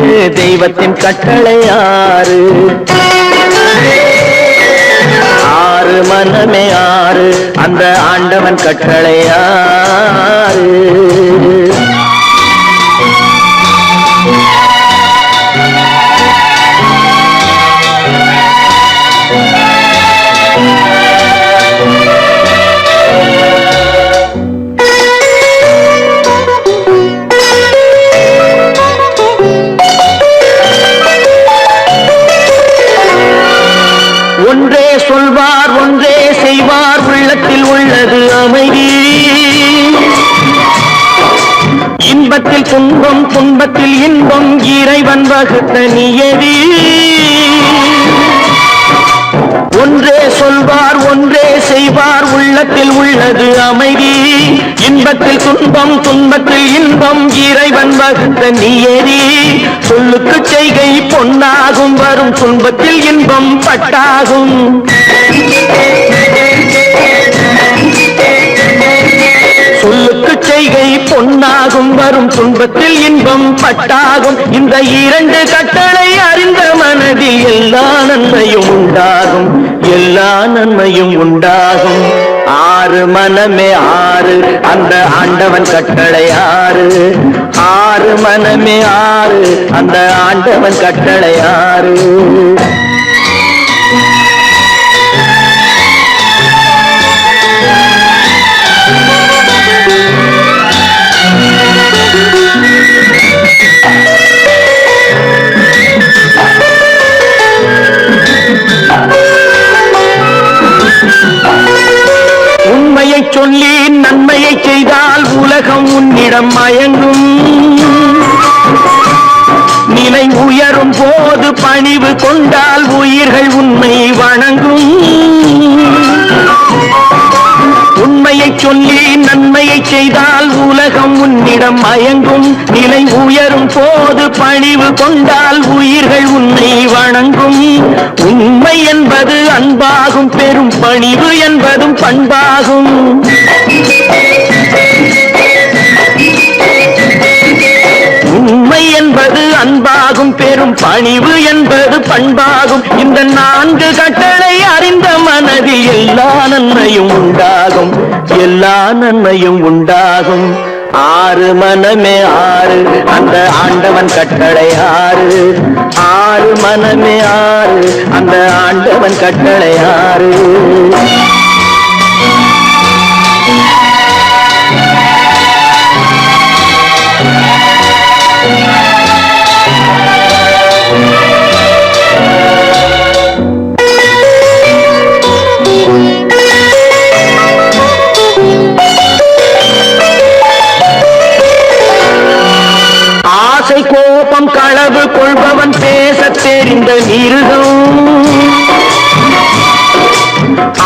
தெய்வத்தின் கட்டளை ஆறு. ஆறு மனமே ஆறு, அந்த ஆண்டவன் கட்டளை ஆறு. ஒன்றே சொல்வார், ஒன்றே செய்வார், உள்ளத்தில் உள்ளது அமைதி. இன்பத்தில் துன்பம், துன்பத்தில் இன்பம், இறைவன் வகுத்த நியதி. ஒன்றே சொல்வார் ஒன்றே செய்வார் உள்ளத்தில் உள்ளது அமைதி இன்பத்தில் துன்பம் துன்பத்தில் இன்பம் இறைவன் வகுத்த நியதி சொல்லுக்கு செய்கை பொன்னாகும் வரும் துன்பத்தில் இன்பம் பட்டாகும் சொல்லுக்கு செய்கை பொன்னாகும் வரும் துன்பத்தில் இன்பம் பட்டாகும் இந்த இரண்டு கட்டளை அறிந்த மனதில் எல்லா நன்மையும் உண்டாகும் எல்லா நன்மையும் உண்டாகும் ஆறு மனமே ஆறு அந்த ஆண்டவன் கட்டளை ஆறு ஆறு மனமே ஆறு அந்த ஆண்டவன் கட்டளை ஆறு உண்மையை சொல்லி நன்மையை செய்தால் உலகம் உன்னிடம் மயங்கும் நிலை உயரும் போது பணிவு கொண்டால் உயிர்கள் உன்னை வணங்கும் உண்மையை சொல்லி நன்மையை செய்தால் உலகம் உன்னிடம் மயங்கும் நிலை உயரும் போது பணிவு கொண்டால் உயிர்கள் உன்னை வணங்கும் உண்மை என்பது அன்பாகும் பெரும் பணிவு என்பதும் பண்பாகும் உண்மை என்பது அன்பாகும் பெரும் பணிவு என்பது பண்பாகும் இந்த நான்கு கட்டளை அறிந்த மனதில் எல்லா நன்மையும் உண்டாகும் எல்லா நன்மையும் உண்டாகும் ஆறு மனமே ஆறு அந்த ஆண்டவன் கட்டளை ஆறு ஆறு மனமே ஆறு அந்த ஆண்டவன் கட்டளை ஆறு கோபம் களவு கொள்பவன் பேசத் தெரிந்த மிருகம்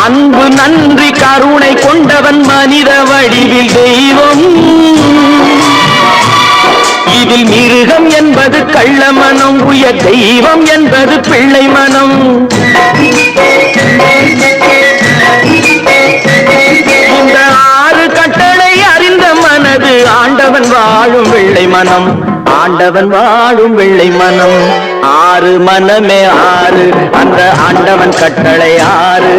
அன்பு நன்றி கருணை கொண்டவன் மனித வடிவில் தெய்வம் இதில் மிருகம் என்பது கள்ள மனம் உயர் தெய்வம் என்பது பிள்ளை மனம் இந்த ஆறு கட்டளை அறிந்த மனது ஆண்டவன் வாழும் வெள்ளை மனம் ஆண்டவன் வாழும் வெள்ளை மனம் ஆறு மனமே ஆறு அந்த ஆண்டவன் கட்டளை ஆறு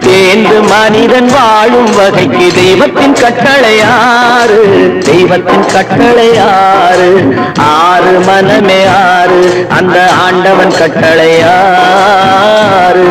தேர்ந்து மனிதன் வாழும் வகைக்கு தெய்வத்தின் கட்டளை ஆறு தெய்வத்தின் கட்டளை ஆறு ஆறு மனமே ஆறு அந்த ஆண்டவன் கட்டளை ஆறு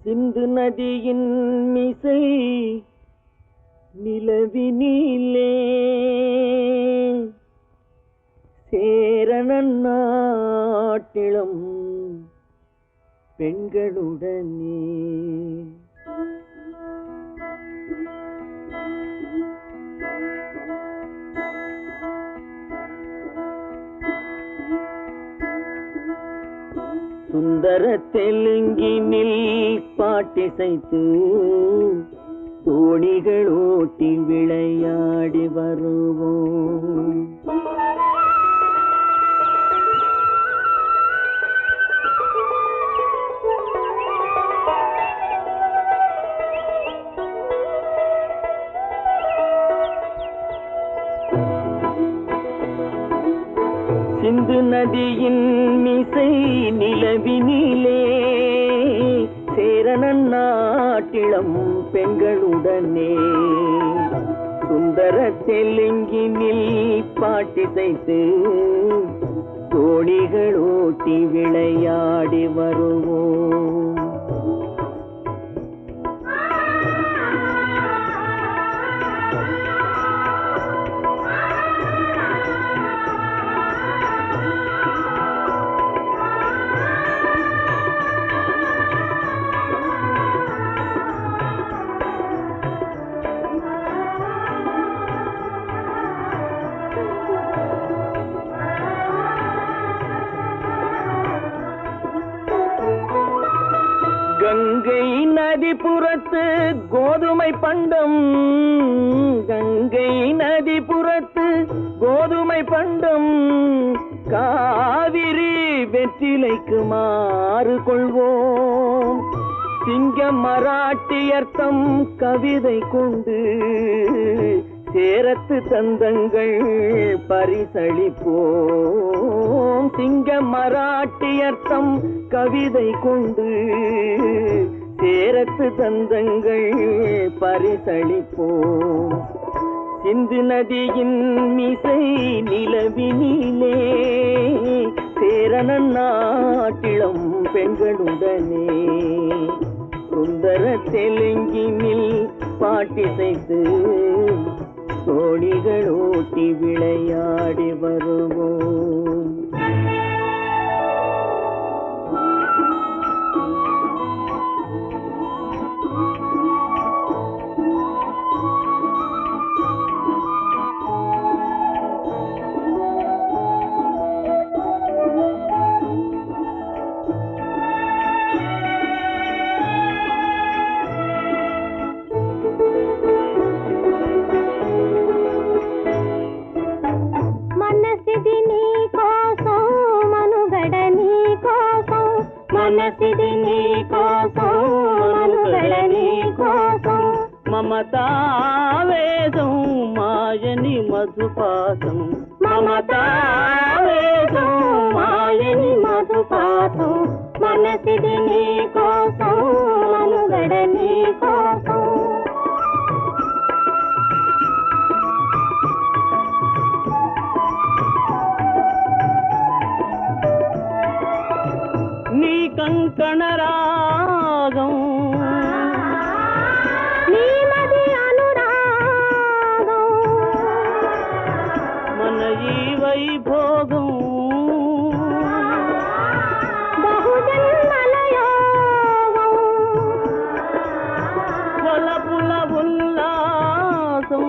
சிந்து நதியின் மிசை நிலவினிலே சேரணன் நாட்டிளம் பெண்களுடனே சுந்தர தெலுங்கினில் பாட்டிசைத்து தோணிகள் ஓட்டி விளையாடி வருவோம். சிந்து நதியின் மிசை நிலவினிலே சேரணன் நாட்டிளம் பெண்களுடனே சுந்தர தெலுங்கினில் பாட்டிசைத்து தோணிகள் ஓட்டி விளையாடி வருவோம். கங்கை நதிபுறத்து கோதுமை பண்டம், கங்கை நதிபுறத்து கோதுமை பண்டம், காவிரி வெற்றிலைக்கு மாறு கொள்வோம். சிங்க மராட்டியர்த்தம் கவிதை கொண்டு சேரத்து தந்தங்கள் பரிசளிப்போம். சிங்க மராட்டியர்த்தம் கவிதை கொண்டு சேரத்து தந்தங்கள் பரிசளிப்போம். சிந்து நதியின் மிசை நிலவினிலே சேரணன் நாட்டிளம் பெண்களுடனே சுந்தர தெலுங்கினில் பாட்டிசைத்து தோணிகள் ஓட்டி விளையாடி வருவோம். మనసిది నీ కోసం మనుగడ నీ కోసం మమతావేదం మాయని మధుపాసం మమతావేదం మాయని మధుపాసం మనసిది నీ కోసం మనుగడ నీ కోసం నీ కంకణ రాగం నీ మది అనురాగం మన ఈ వైభోగం బహుజన్మల యోగం కొలపుల ఉల్లాసం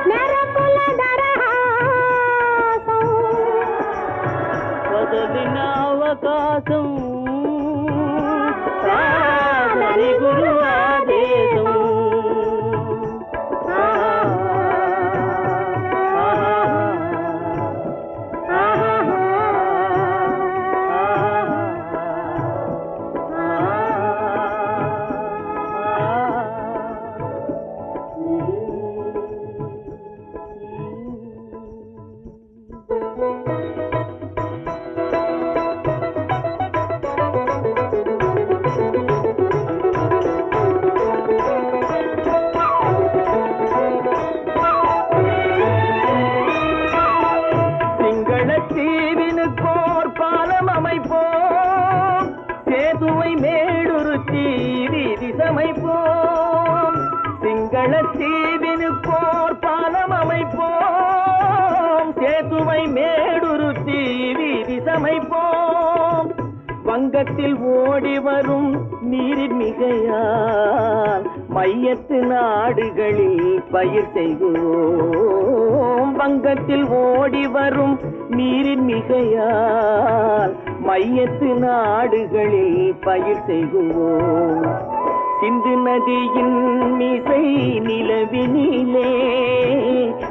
మెరపుల దరహాసం వదలిన అవకాశం సాధని గురు ఆదేశం தீவினுக்கோர் பாலம் அமைப்போம் சேதுவை மேடுருத்தி வீதி சமைப்போம் சிங்கள தீவினுக்கோர் பாலம் அமைப்போம் சேதுவை மேடுருத்தி வீதி சமைப்போம் வங்கத்தில் ஓடி வரும் நீரின் மிகையால் மையத்து நாடுகளில் பயிர் செய்வோம் வங்கத்தில் ஓடி வரும் நீரின் மிகையால் மையத்து நாடுகளில் பயிர் செய்வோம் சிந்து நதியின் மிசை நிலவினிலே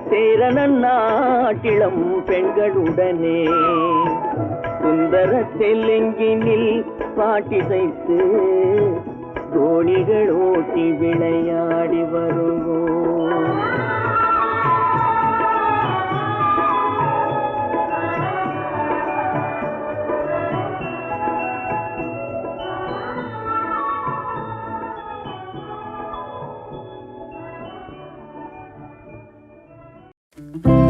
சேரணன் நாட்டிளம் பெண்களுடனே சுந்தர தெலுங்கினில் பாட்டிசைத்து தோணிகள் ஓட்டி விளையாடி வருவோம் Thank you.